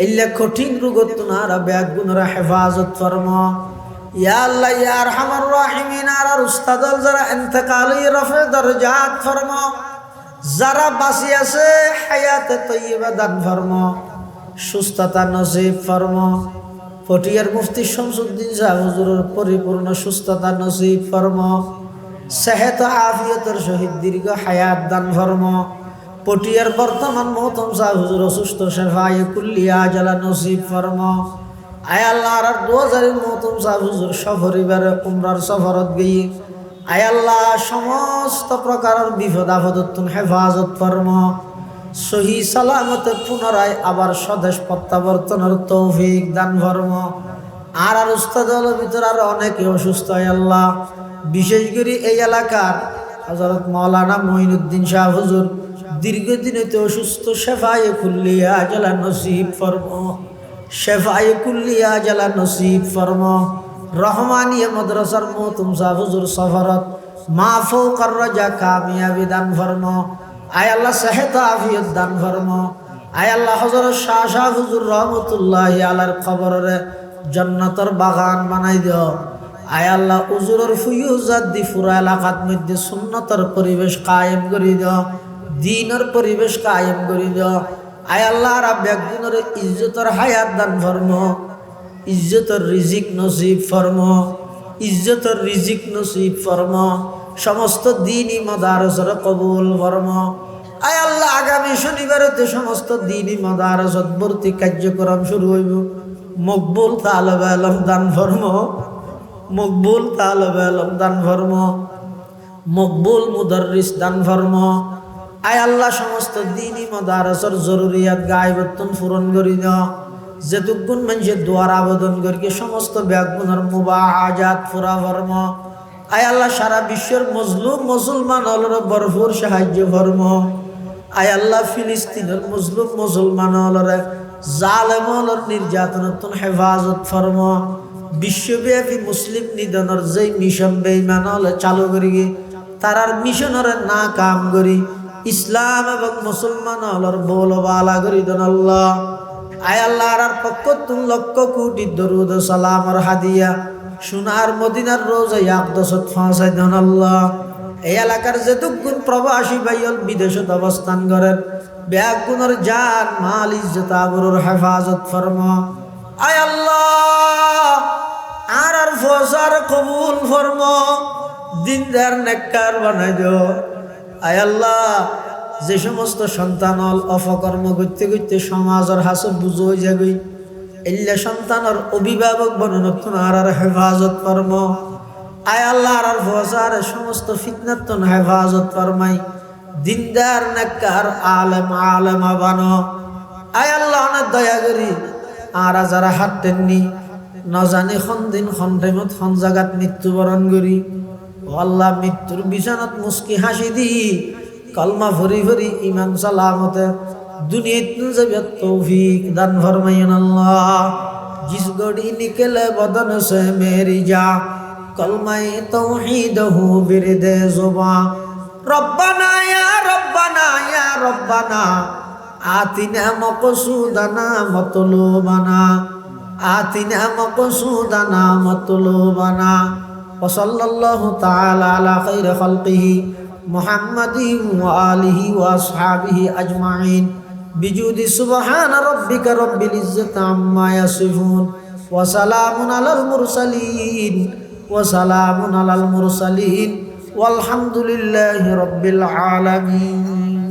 এল্লা কঠিন রোগত তুনারা বেগ গুনার হেফাজত ফরমো। ইয়া আল্লাহ ইয়া আরহামার রাহিমিন। আর উস্তাদল যারা ইন্তেকাল রফে দরজাত ফরমো, যারা বাঁচি আছে হায়াতে তৈয়বা দান ফরমো, সুস্থতা নসিব ফরমো। পটিয়ার মুফতি শামসুদ্দিন সাহেব হুজুরের পরিপূর্ণ সুস্থতা নসিব ফরমো, সেহত আফিয়তের সহিত দীর্ঘ হায়াত দান ফরমো। পটিয়ার বর্তমান মহতম সাহেব হুজুর অসুস্থ, শেফায়ে কুল্লিয়া আজালা নসিব ফরমো। আয় আল্লাহ, আর 2000 মহতম সাহেব হুজুর সপরিবারে উমরার সফরত গিয়ে আয় আল্লাহ সমস্ত প্রকারের বিপদ আপদত হেফাজত ফরমো। সহি সালামতে পুনরায় আবার স্বদেশ প্রত্যাবর্তনের তৌফিক দান ফরমো। আর উস্তাদল ভিতর আর অনেকে অসুস্থ। আয় আল্লাহ, বিশেষ করে এই এলাকার হযরত মাওলানা মঈনুদ্দিন শাহ হুজুর দীর্ঘদিন হইতে অসুস্থ, শেফায়ে কুল্লিয়া আজালা নসিব ফরমো, শেফায়ে কুল্লিয়া আজালা নসিব ফরমো। রহমানিয়া মাদ্রাসার মহতুম শাহ হুজুর সফরত মা ফাওকার রাজা কামিয়াবি দান ফরমো। আয় আল্লাহ, সেহত আফিয়ত দান ফরমো। আয় আল্লাহ, হযরত শাহ হুজুর রহমতুল্লাহি আলাইহির কবরে জান্নাতের বাগান বানাই দিও। আয় আল্লাহ, হুজুরের ফুয়ুজাত দি পুরা এলাকার মধ্যে সুন্নতের পরিবেশ কায়েম করে দিও, দ্বীনের পরিবেশ কায়েম করে দিও। আয় আল্লাহ, রাব্বি একদিনের ইজ্জতের হায়াত দান ফরমো, ইজ্জতের রিজিক নসিব ফরমো, ইজ্জতের রিজিক নসিব ফরমো। সমস্ত দ্বীনি মাদারসের কবুল ফরমো। আয় আল্লাহ, আগামী শনিবারেতে সমস্ত দ্বীনি মাদারসত ভর্তি কার্যক্রম শুরু হইব। মকবুল তালেবে ইলম দান ফরমো, মকবুল তালেবে ইলম দান ফরমো, মকবুল মুদাররিস দান ফরমো। আয় আল্লাহ, সমস্ত দ্বীনি মাদারসের জরুরিয়াত গায়বতুন পূরণ করি দাও। যেতুগুণ মানুষে দোয়ার আবেদন করি সমস্ত ব্যাগুনের মুবাহাজাত পুরা ফরমো। আয় আল্লাহ, সারা বিশ্বের মজলুম মুসলমান হলর ভরপুর সাহায্য ফরমো। আয় আল্লাহ, ফিলিস্তিনের মজলুম মুসলমান হলর জালেম হলর নির্যাতনতন হেফাজত ফরমো। বিশ্বব্যাপী মুসলিম নিধনের যেই মিশন বেঈমান হলে চালু করি, তারার মিশনের না কাম করি ইসলাম এবং মুসলমান হলর বলবালা করি দেন আল্লাহ। আয় আল্লাহ, আর পক্ষ তুন লক্ষ কোটি দরুদ সালামর হাদিয়া সোনার মদিনার রোজায় আকদসত ফাঁসাই দেন আল্লাহ। এই এলাকার যেতুগুণ প্রবাসী ভাইয়ল বিদেশত অবস্থান করেন, ব্যাগুনের জান মাল ইজ্জত আবরুর হেফাজত ফরমো। আয় আল্লাহ, আর ফসার কবুল ফরমো, দিনদার নেককার বানাই দিও। আয় আল্লাহ, যে সমস্ত সন্তান অপকর্ম করতে করতে সমাজের হাসব বুঝ হয়ে যাবে, এল্লা সন্তানের অভিভাবক বননতুন আর হেফাজত ফরমো। আয় আল্লাহ, আর ফসার সমস্ত ফিতনাতুন হেফাজত ফরমাই, দিনদার নেককার আলেম আলেমা বানো। আয় আল্লাহ, অনেক দয়া করি আর যারা হাত টেননি না জানি খন দিন খন টাইমত খন জায়গাত মৃত্যুবরণ করি, ও আল্লাহ, মৃত্যুর বিছানাত মুস্কি হাসি দি কলমা ভরি ভরি ইমান সালামতে দুনিয়াত যাবে তৌফিক দান ফরমাইন আল্লাহ। जिस घड़ी निकले बदन से मेरी जा कलमाए तौहीद हो बिरदे जुबां रब्बना या रब्बना या रब्बना आतिना मक़सूदना मतलूबना आतिना मक़सूदना मतलूबना व सल्लल्लाहु तआला अला खैर खल्क़िही मुहम्मदिन व आलिहि व अस्हाबिहि अजमाइन बिजुदी सुबहान रब्बिका रब्बिल इज्जति अम्मा यसिफून व सलामुन अलल मुरसलीन वल्हम्दुलिल्लाहि रब्बिल आलमीन।